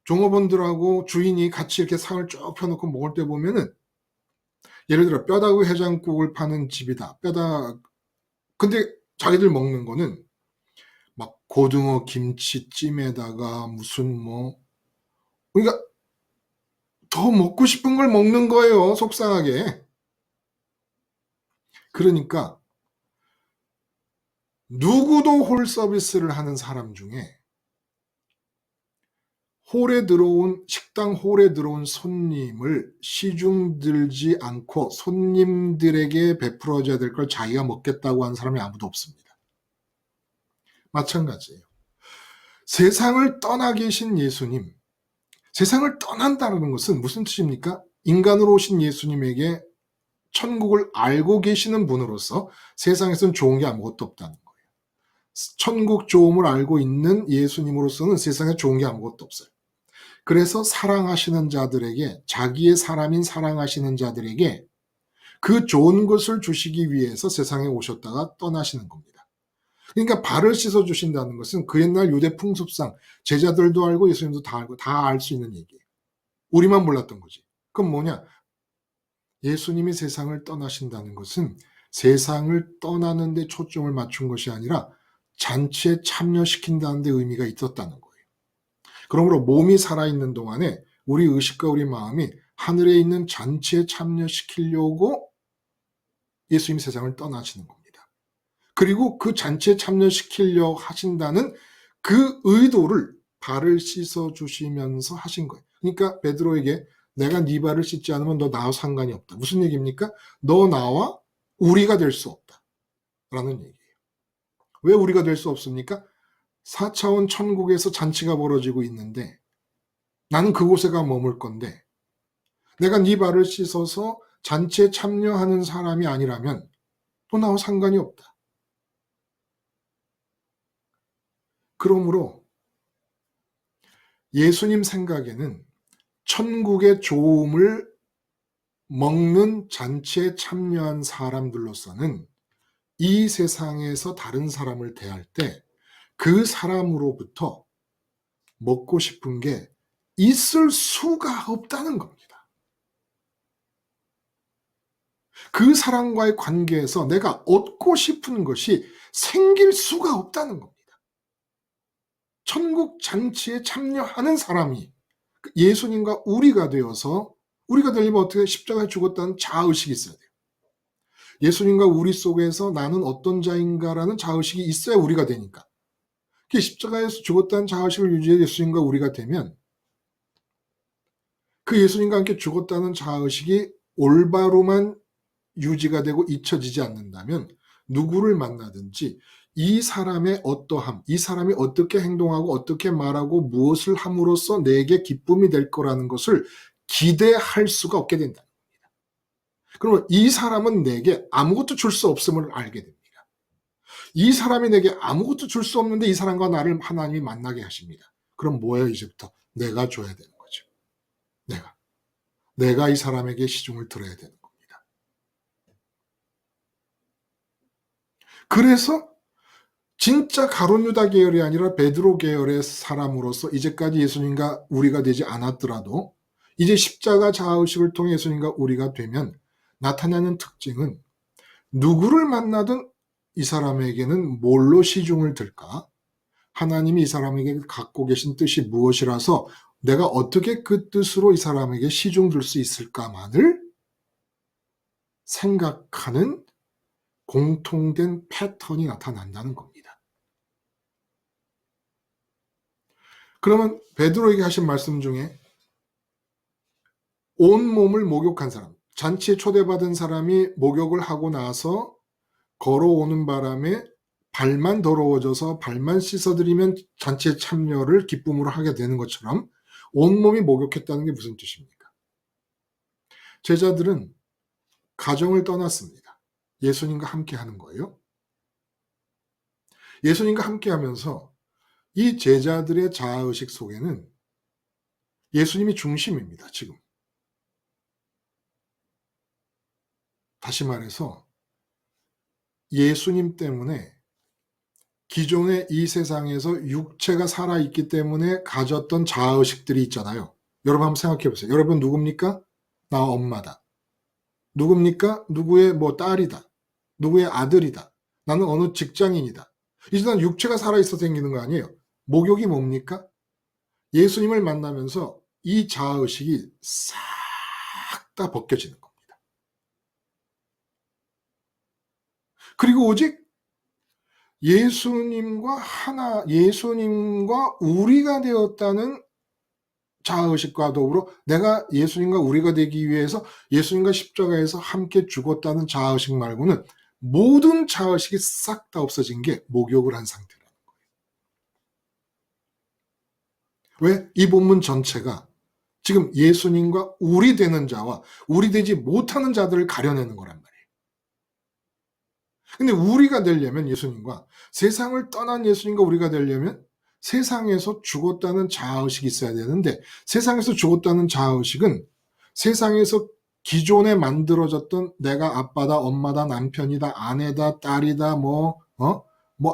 [SPEAKER 1] 종업원들하고 주인이 같이 이렇게 상을 쭉 펴놓고 먹을 때 보면은 예를 들어 뼈다구 해장국을 파는 집이다. 근데 자기들 먹는 거는 막 고등어 김치찜에다가 무슨 그러니까 더 먹고 싶은 걸 먹는 거예요. 속상하게. 그러니까 누구도 홀 서비스를 하는 사람 중에 식당 홀에 들어온 손님을 시중 들지 않고 손님들에게 베풀어줘야 될 걸 자기가 먹겠다고 하는 사람이 아무도 없습니다. 마찬가지예요. 세상을 떠나 계신 예수님, 세상을 떠난다는 것은 무슨 뜻입니까? 인간으로 오신 예수님에게 천국을 알고 계시는 분으로서 세상에서는 좋은 게 아무것도 없다는 거예요. 천국 좋음을 알고 있는 예수님으로서는 세상에 좋은 게 아무것도 없어요. 그래서 사랑하시는 자들에게 자기의 사람인 사랑하시는 자들에게 그 좋은 것을 주시기 위해서 세상에 오셨다가 떠나시는 겁니다. 그러니까 발을 씻어 주신다는 것은 그 옛날 유대 풍습상 제자들도 알고 예수님도 다 알고 다 알 수 있는 얘기예요. 우리만 몰랐던 거지. 그럼 뭐냐? 예수님이 세상을 떠나신다는 것은 세상을 떠나는 데 초점을 맞춘 것이 아니라 잔치에 참여시킨다는 데 의미가 있었다는 거예요. 그러므로 몸이 살아있는 동안에 우리 의식과 우리 마음이 하늘에 있는 잔치에 참여시키려고 예수님이 세상을 떠나시는 겁니다. 그리고 그 잔치에 참여시키려고 하신다는 그 의도를 발을 씻어주시면서 하신 거예요. 그러니까 베드로에게 내가 네 발을 씻지 않으면 너 나와 상관이 없다. 무슨 얘기입니까? 너 나와 우리가 될 수 없다. 라는 얘기예요. 왜 우리가 될 수 없습니까? 4차원 천국에서 잔치가 벌어지고 있는데 나는 그곳에 가 머물 건데 내가 네 발을 씻어서 잔치에 참여하는 사람이 아니라면 또 나와 상관이 없다. 그러므로 예수님 생각에는 천국의 좋음을 먹는 잔치에 참여한 사람들로서는 이 세상에서 다른 사람을 대할 때 그 사람으로부터 먹고 싶은 게 있을 수가 없다는 겁니다. 그 사람과의 관계에서 내가 얻고 싶은 것이 생길 수가 없다는 겁니다. 천국 잔치에 참여하는 사람이 예수님과 우리가 되어서 우리가 되려면 어떻게 십자가에 죽었다는 자아의식이 있어야 돼요. 예수님과 우리 속에서 나는 어떤 자인가라는 자아의식이 있어야 우리가 되니까. 그 십자가에서 죽었다는 자아의식을 유지해 예수님과 우리가 되면 그 예수님과 함께 죽었다는 자아의식이 올바로만 유지가 되고 잊혀지지 않는다면 누구를 만나든지 이 사람의 어떠함, 이 사람이 어떻게 행동하고 어떻게 말하고 무엇을 함으로써 내게 기쁨이 될 거라는 것을 기대할 수가 없게 된다. 그러면 이 사람은 내게 아무것도 줄 수 없음을 알게 됩니다. 이 사람이 내게 아무것도 줄 수 없는데 이 사람과 나를 하나님이 만나게 하십니다. 그럼 뭐예요? 이제부터 내가 줘야 되는 거죠. 내가 이 사람에게 시중을 들어야 되는 겁니다. 그래서 진짜 가룟 유다 계열이 아니라 베드로 계열의 사람으로서 이제까지 예수님과 우리가 되지 않았더라도 이제 십자가 자의식을 통해 예수님과 우리가 되면 나타나는 특징은 누구를 만나든 이 사람에게는 뭘로 시중을 들까? 하나님이 이 사람에게 갖고 계신 뜻이 무엇이라서 내가 어떻게 그 뜻으로 이 사람에게 시중 들 수 있을까만을 생각하는 공통된 패턴이 나타난다는 겁니다. 그러면 베드로에게 하신 말씀 중에 온몸을 목욕한 사람, 잔치에 초대받은 사람이 목욕을 하고 나서 걸어오는 바람에 발만 더러워져서 발만 씻어드리면 잔치에 참여를 기쁨으로 하게 되는 것처럼 온몸이 목욕했다는 게 무슨 뜻입니까? 제자들은 가정을 떠났습니다. 예수님과 함께 하는 거예요. 예수님과 함께 하면서 이 제자들의 자아의식 속에는 예수님이 중심입니다, 지금. 다시 말해서 예수님 때문에 기존의 이 세상에서 육체가 살아있기 때문에 가졌던 자아의식들이 있잖아요. 여러분 한번 생각해 보세요. 여러분 누굽니까? 나 엄마다. 누굽니까? 누구의 딸이다. 누구의 아들이다. 나는 어느 직장인이다. 이제 난 육체가 살아있어 생기는 거 아니에요. 목욕이 뭡니까? 예수님을 만나면서 이 자아의식이 싹 다 벗겨지는 겁니다. 그리고 오직 예수님과 우리가 되었다는 자아의식과 더불어 내가 예수님과 우리가 되기 위해서 예수님과 십자가에서 함께 죽었다는 자아의식 말고는 모든 자아의식이 싹 다 없어진 게 목욕을 한 상태라는 거예요. 왜? 이 본문 전체가 지금 예수님과 우리 되는 자와 우리 되지 못하는 자들을 가려내는 거란 말이에요. 근데 우리가 되려면 예수님과 세상을 떠난 예수님과 우리가 되려면 세상에서 죽었다는 자아의식이 있어야 되는데 세상에서 죽었다는 자아의식은 세상에서 기존에 만들어졌던 내가 아빠다, 엄마다, 남편이다, 아내다, 딸이다,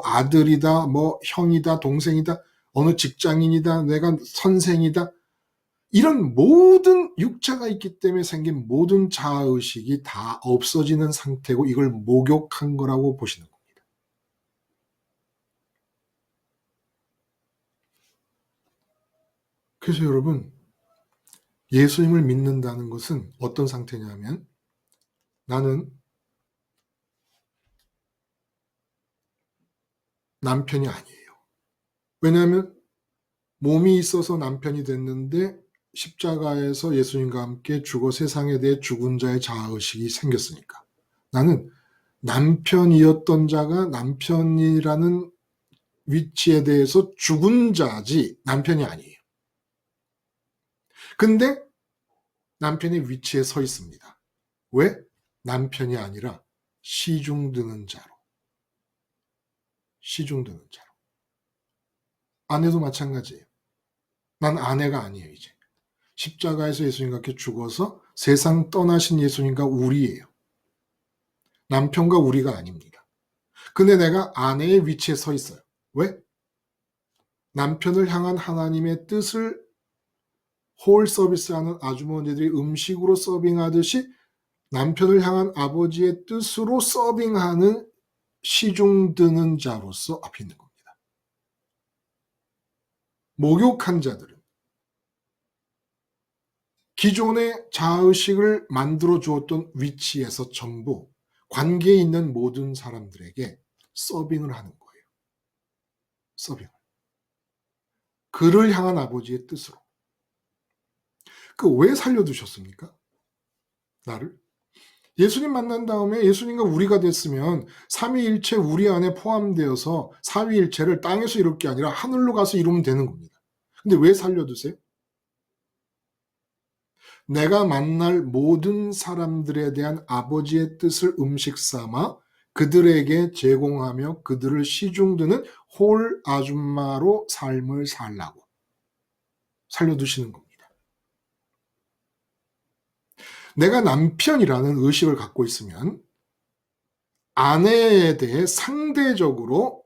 [SPEAKER 1] 아들이다, 형이다, 동생이다, 어느 직장인이다, 내가 선생이다. 이런 모든 육체가 있기 때문에 생긴 모든 자아의식이 다 없어지는 상태고 이걸 목욕한 거라고 보시는 겁니다. 그래서 여러분, 예수님을 믿는다는 것은 어떤 상태냐면 나는 남편이 아니에요. 왜냐하면 몸이 있어서 남편이 됐는데 십자가에서 예수님과 함께 죽어 세상에 대해 죽은 자의 자아의식이 생겼으니까. 나는 남편이었던 자가 남편이라는 위치에 대해서 죽은 자지 남편이 아니에요. 근데 남편의 위치에 서 있습니다. 왜? 남편이 아니라 시중드는 자로. 시중드는 자로. 아내도 마찬가지예요. 난 아내가 아니에요, 이제. 십자가에서 예수님과 함께 죽어서 세상 떠나신 예수님과 우리예요. 남편과 우리가 아닙니다. 근데 내가 아내의 위치에 서 있어요. 왜? 남편을 향한 하나님의 뜻을 홀 서비스하는 아주머니들이 음식으로 서빙하듯이 남편을 향한 아버지의 뜻으로 서빙하는 시중드는 자로서 앞에 있는 겁니다. 목욕한 자들은 기존의 자의식을 만들어 주었던 위치에서 전부 관계에 있는 모든 사람들에게 서빙을 하는 거예요. 서빙을. 그를 향한 아버지의 뜻으로. 왜 살려두셨습니까? 나를? 예수님 만난 다음에 예수님과 우리가 됐으면 삼위일체 우리 안에 포함되어서 사위일체를 땅에서 이룰 게 아니라 하늘로 가서 이루면 되는 겁니다. 근데 왜 살려두세요? 내가 만날 모든 사람들에 대한 아버지의 뜻을 음식 삼아 그들에게 제공하며 그들을 시중드는 홀 아줌마로 삶을 살려두시는 겁니다. 내가 남편이라는 의식을 갖고 있으면 아내에 대해 상대적으로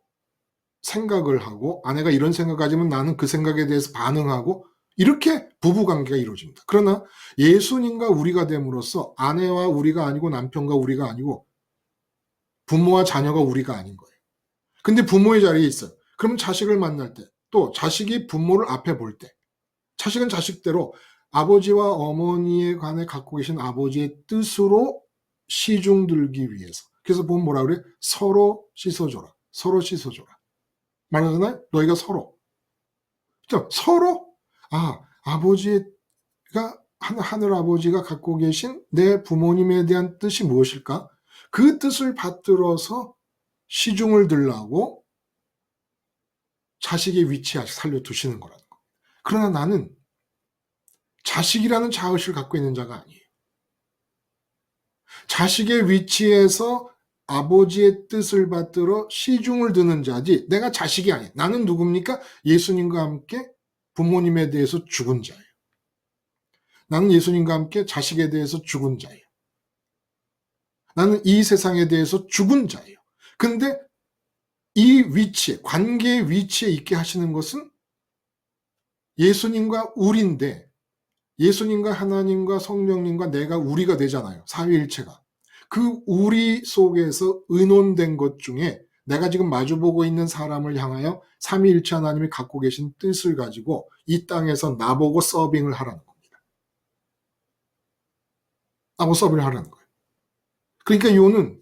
[SPEAKER 1] 생각을 하고, 아내가 이런 생각 가지면 나는 그 생각에 대해서 반응하고, 이렇게 부부관계가 이루어집니다. 그러나 예수님과 우리가 됨으로써 아내와 우리가 아니고 남편과 우리가 아니고 부모와 자녀가 우리가 아닌 거예요. 근데 부모의 자리에 있어요. 그럼 자식을 만날 때, 또 자식이 부모를 앞에 볼 때, 자식은 자식대로 아버지와 어머니에 관해 갖고 계신 아버지의 뜻으로 시중들기 위해서. 그래서 보면 뭐라 그래? 서로 씻어줘라. 서로 씻어줘라. 말하잖아요? 너희가 서로. 서로? 아버지가, 하늘 아버지가 갖고 계신 내 부모님에 대한 뜻이 무엇일까? 그 뜻을 받들어서 시중을 들라고 자식의 위치에 살려두시는 거라는 거. 그러나 나는 자식이라는 자의식을 갖고 있는 자가 아니에요. 자식의 위치에서 아버지의 뜻을 받들어 시중을 드는 자지 내가 자식이 아니에요. 나는 누굽니까? 예수님과 함께 부모님에 대해서 죽은 자예요. 나는 예수님과 함께 자식에 대해서 죽은 자예요. 나는 이 세상에 대해서 죽은 자예요. 근데 이 위치에, 관계의 위치에 있게 하시는 것은 예수님과 우리인데, 예수님과 하나님과 성령님과 내가 우리가 되잖아요. 삼위일체가. 그 우리 속에서 의논된 것 중에 내가 지금 마주보고 있는 사람을 향하여 삼위일체 하나님이 갖고 계신 뜻을 가지고 이 땅에서 나보고 서빙을 하라는 겁니다. 나보고 서빙을 하라는 거예요. 그러니까 이거는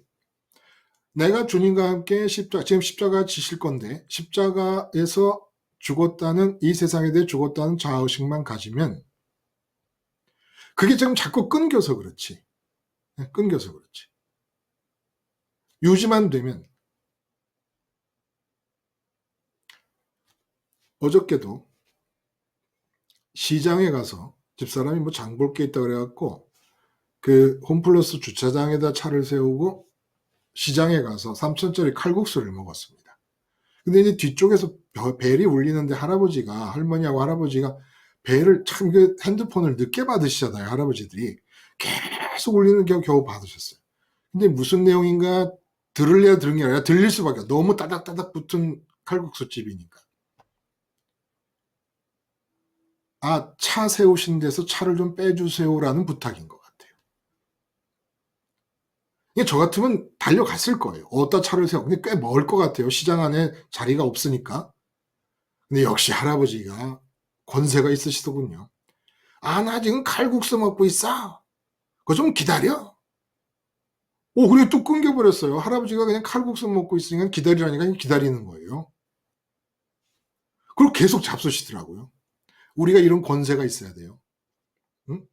[SPEAKER 1] 내가 주님과 함께 지금 십자가 지실 건데 십자가에서 죽었다는, 이 세상에 대해 죽었다는 자의식만 가지면 그게 지금 자꾸 끊겨서 그렇지. 끊겨서 그렇지. 유지만 되면. 어저께도 시장에 가서 집사람이 뭐 장 볼 게 있다 그래갖고 그 홈플러스 주차장에다 차를 세우고 시장에 가서 3,000원짜리 칼국수를 먹었습니다. 근데 이제 뒤쪽에서 벨이 울리는데 할머니하고 할아버지가 벨을 참 그 핸드폰을 늦게 받으시잖아요. 할아버지들이 계속 울리는 겨우 받으셨어요. 근데 무슨 내용인가 들을래야 들은 게 아니라 들릴 수밖에 없어요. 너무 따닥따닥 붙은 칼국수 집이니까. 차 세우신 데서 차를 좀 빼주세요라는 부탁인 것 같아요. 저 같으면 달려갔을 거예요. 어디다 차를 세워. 근데 꽤 멀 것 같아요. 시장 안에 자리가 없으니까. 근데 역시 할아버지가 권세가 있으시더군요. 나 지금 칼국수 먹고 있어. 그거 좀 기다려. 그래 또 끊겨버렸어요. 할아버지가 그냥 칼국수 먹고 있으니까 기다리라니까 그냥 기다리는 거예요. 그리고 계속 잡수시더라고요. 우리가 이런 권세가 있어야 돼요. 응?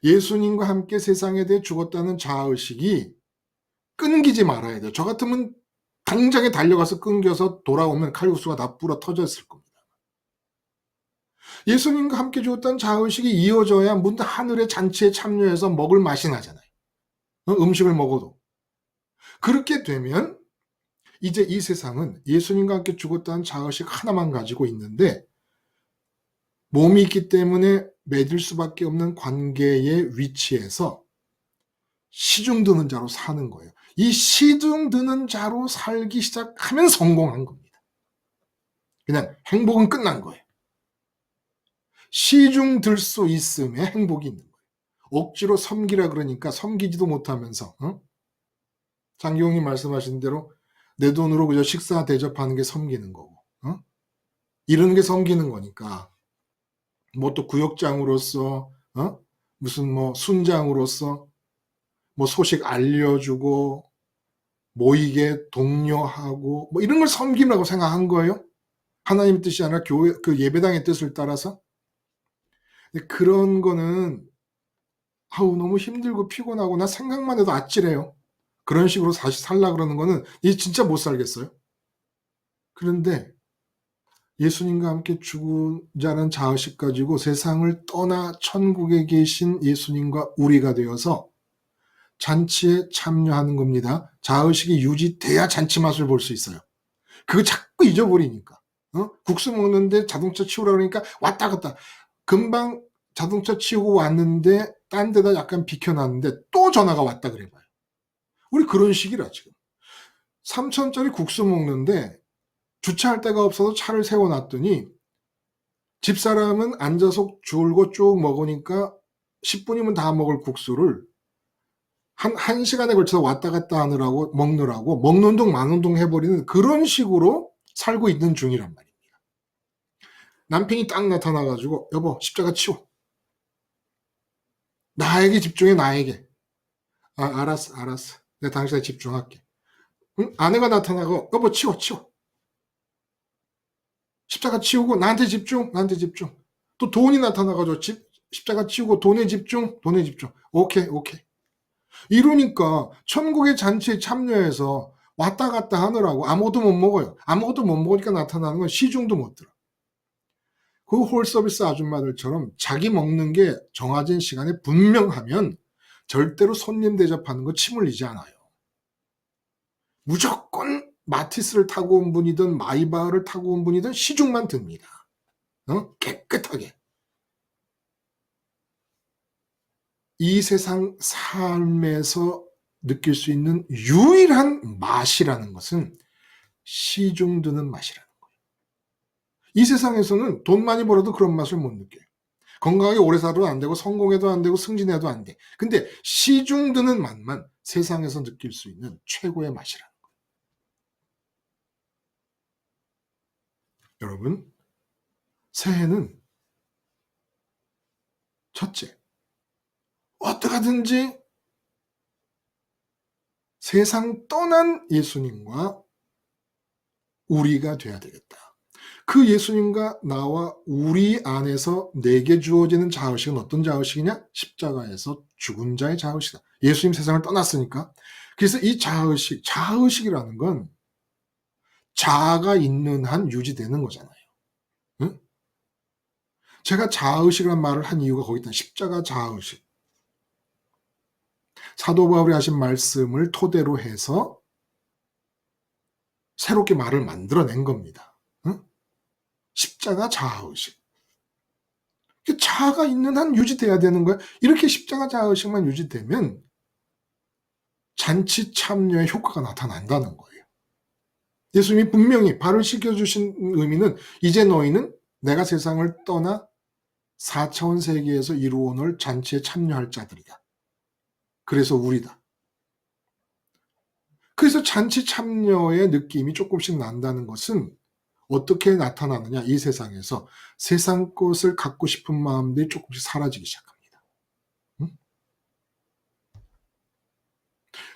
[SPEAKER 1] 예수님과 함께 세상에 대해 죽었다는 자아의식이 끊기지 말아야 돼요. 저 같으면 당장에 달려가서 끊겨서 돌아오면 칼국수가 다 불어 터졌을 겁니다. 예수님과 함께 죽었다는 자아의식이 이어져야 문 하늘의 잔치에 참여해서 먹을 맛이 나잖아요. 음식을 먹어도. 그렇게 되면 이제 이 세상은 예수님과 함께 죽었다는 자아의식 하나만 가지고 있는데 몸이 있기 때문에 맺을 수밖에 없는 관계의 위치에서 시중드는 자로 사는 거예요. 이 시중드는 자로 살기 시작하면 성공한 겁니다. 그냥 행복은 끝난 거예요. 시중들 수 있음에 행복이 있는 거예요. 억지로 섬기라 그러니까 섬기지도 못하면서 장기용님 말씀하신 대로 내 돈으로 그저 식사 대접하는 게 섬기는 거고 이러는 게 섬기는 거니까 뭐 또 구역장으로서 무슨 뭐 순장으로서 뭐 소식 알려주고 모이게 독려하고 뭐 이런 걸 섬김이라고 생각한 거예요. 하나님의 뜻이 아니라 교회 그 예배당의 뜻을 따라서. 근데 그런 거는 너무 힘들고 피곤하고 나 생각만 해도 아찔해요. 그런 식으로 다시 살라 그러는 거는 진짜 못 살겠어요. 그런데 예수님과 함께 죽자는 자의식 가지고 세상을 떠나 천국에 계신 예수님과 우리가 되어서 잔치에 참여하는 겁니다. 자의식이 유지돼야 잔치 맛을 볼 수 있어요. 그거 자꾸 잊어버리니까. 국수 먹는데 자동차 치우라 그러니까 왔다 갔다. 금방 자동차 치우고 왔는데 딴 데다 약간 비켜놨는데 또 전화가 왔다 그래봐요. 우리 그런 식이라 지금. 3,000원짜리 국수 먹는데 주차할 데가 없어서 차를 세워놨더니 집사람은 앉아서 줄고 쭉 먹으니까 10분이면 다 먹을 국수를 한 시간에 걸쳐서 왔다 갔다 하느라고 먹느라고 먹는 동 마는 동 해버리는 그런 식으로 살고 있는 중이란 말입니다. 남편이 딱 나타나가지고 여보 십자가 치워. 나에게 집중해 나에게. 알았어. 내가 당신에 집중할게. 응? 아내가 나타나고 여보 치워. 십자가 치우고 나한테 집중. 또 돈이 나타나가지고 십자가 치우고 돈에 집중. 오케이. 이러니까 천국의 잔치에 참여해서 왔다 갔다 하느라고 아무것도 못 먹어요. 아무것도 못 먹으니까 나타나는 건 시중도 못 들어. 그 홀서비스 아줌마들처럼 자기 먹는 게 정해진 시간에 분명하면 절대로 손님 대접하는 거 침 흘리지 않아요. 무조건 마티스를 타고 온 분이든 마이바흐를 타고 온 분이든 시중만 듭니다. 깨끗하게. 이 세상 삶에서 느낄 수 있는 유일한 맛이라는 것은 시중 드는 맛이라는 거예요. 이 세상에서는 돈 많이 벌어도 그런 맛을 못 느껴요. 건강하게 오래 살아도 안 되고 성공해도 안 되고 승진해도 안 돼. 근데 시중 드는 맛만 세상에서 느낄 수 있는 최고의 맛이라는 거예요. 여러분, 새해는 첫째, 어떻게든지 세상 떠난 예수님과 우리가 돼야 되겠다. 그 예수님과 나와 우리 안에서 내게 주어지는 자의식은 어떤 자의식이냐? 십자가에서 죽은 자의 자의식이다. 예수님 세상을 떠났으니까. 그래서 이 자의식이라는 건 자아가 있는 한 유지되는 거잖아요. 응? 제가 자의식이라는 말을 한 이유가 거기 있다. 십자가 자의식. 사도 바울이 하신 말씀을 토대로 해서 새롭게 말을 만들어낸 겁니다. 응? 십자가 자아의식. 자아가 있는 한 유지돼야 되는 거야. 이렇게 십자가 자아의식만 유지되면 잔치 참여의 효과가 나타난다는 거예요. 예수님이 분명히 발을 씻겨주신 의미는 이제 너희는 내가 세상을 떠나 4차원 세계에서 이루어 놓을 잔치에 참여할 자들이다. 그래서 우리다. 그래서 잔치 참여의 느낌이 조금씩 난다는 것은 어떻게 나타나느냐? 이 세상에서 세상 것을 갖고 싶은 마음들이 조금씩 사라지기 시작합니다. 응?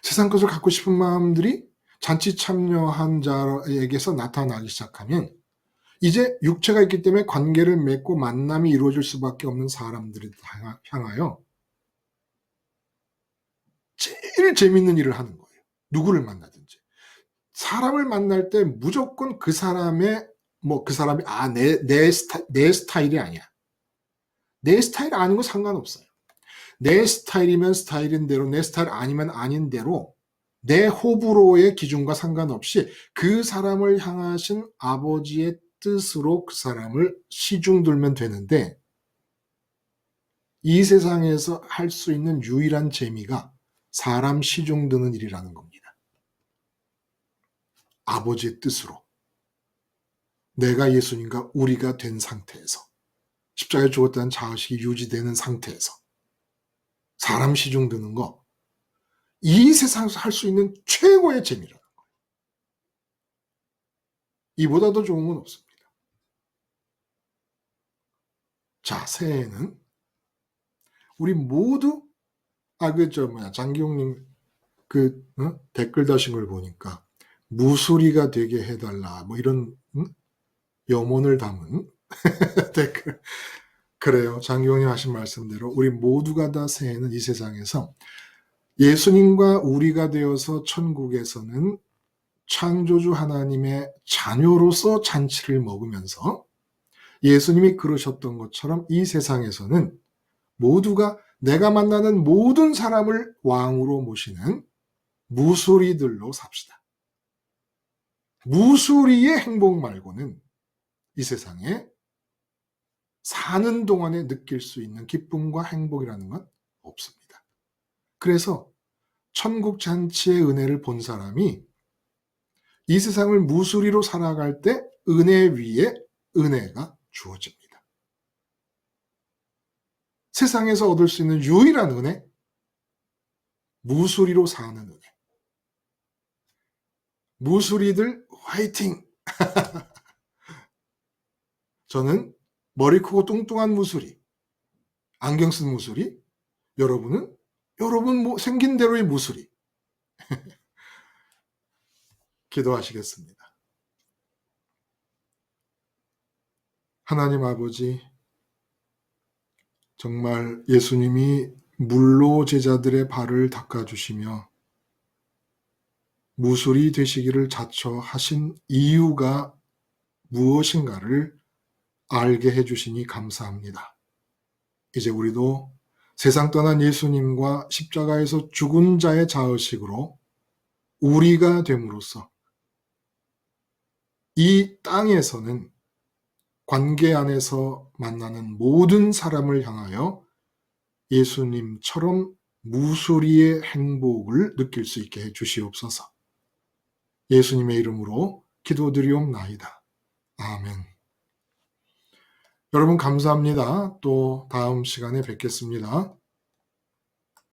[SPEAKER 1] 세상 것을 갖고 싶은 마음들이 잔치 참여한 자에게서 나타나기 시작하면 이제 육체가 있기 때문에 관계를 맺고 만남이 이루어질 수밖에 없는 사람들을 향하여 제일 재밌는 일을 하는 거예요. 누구를 만나든지. 사람을 만날 때 무조건 그 사람의 그 사람이 내 스타일이 아니야. 내 스타일 아닌 거 상관없어요. 내 스타일이면 스타일인 대로, 내 스타일 아니면 아닌 대로 내 호불호의 기준과 상관없이 그 사람을 향하신 아버지의 뜻으로 그 사람을 시중 들면 되는데 이 세상에서 할 수 있는 유일한 재미가 사람 시중 드는 일이라는 겁니다. 아버지의 뜻으로 내가 예수님과 우리가 된 상태에서 십자가에 죽었다는 자의식이 유지되는 상태에서 사람 시중 드는 거 이 세상에서 할 수 있는 최고의 재미라는 거예요. 이보다 더 좋은 건 없습니다. 자, 새해에는 우리 모두 장기용님 댓글 다신 걸 보니까 무수리가 되게 해달라 이런 염원을 담은 댓글. 그래요. 장기용님 하신 말씀대로 우리 모두가 다 새해는 이 세상에서 예수님과 우리가 되어서 천국에서는 창조주 하나님의 자녀로서 잔치를 먹으면서 예수님이 그러셨던 것처럼 이 세상에서는 모두가 내가 만나는 모든 사람을 왕으로 모시는 무수리들로 삽시다. 무수리의 행복 말고는 이 세상에 사는 동안에 느낄 수 있는 기쁨과 행복이라는 건 없습니다. 그래서 천국 잔치의 은혜를 본 사람이 이 세상을 무수리로 살아갈 때 은혜 위에 은혜가 주어집니다. 세상에서 얻을 수 있는 유일한 은혜, 무수리로 사는 은혜. 무수리들 화이팅! 저는 머리 크고 뚱뚱한 무수리, 안경 쓴 무수리, 여러분은 여러분 생긴 대로의 무수리. 기도하시겠습니다. 하나님 아버지, 정말 예수님이 물로 제자들의 발을 닦아주시며 무술이 되시기를 자처하신 이유가 무엇인가를 알게 해주시니 감사합니다. 이제 우리도 세상 떠난 예수님과 십자가에서 죽은 자의 자의식으로 우리가 됨으로써 이 땅에서는 관계 안에서 만나는 모든 사람을 향하여 예수님처럼 무수리의 행복을 느낄 수 있게 해 주시옵소서. 예수님의 이름으로 기도드리옵나이다. 아멘. 여러분 감사합니다. 또 다음 시간에 뵙겠습니다.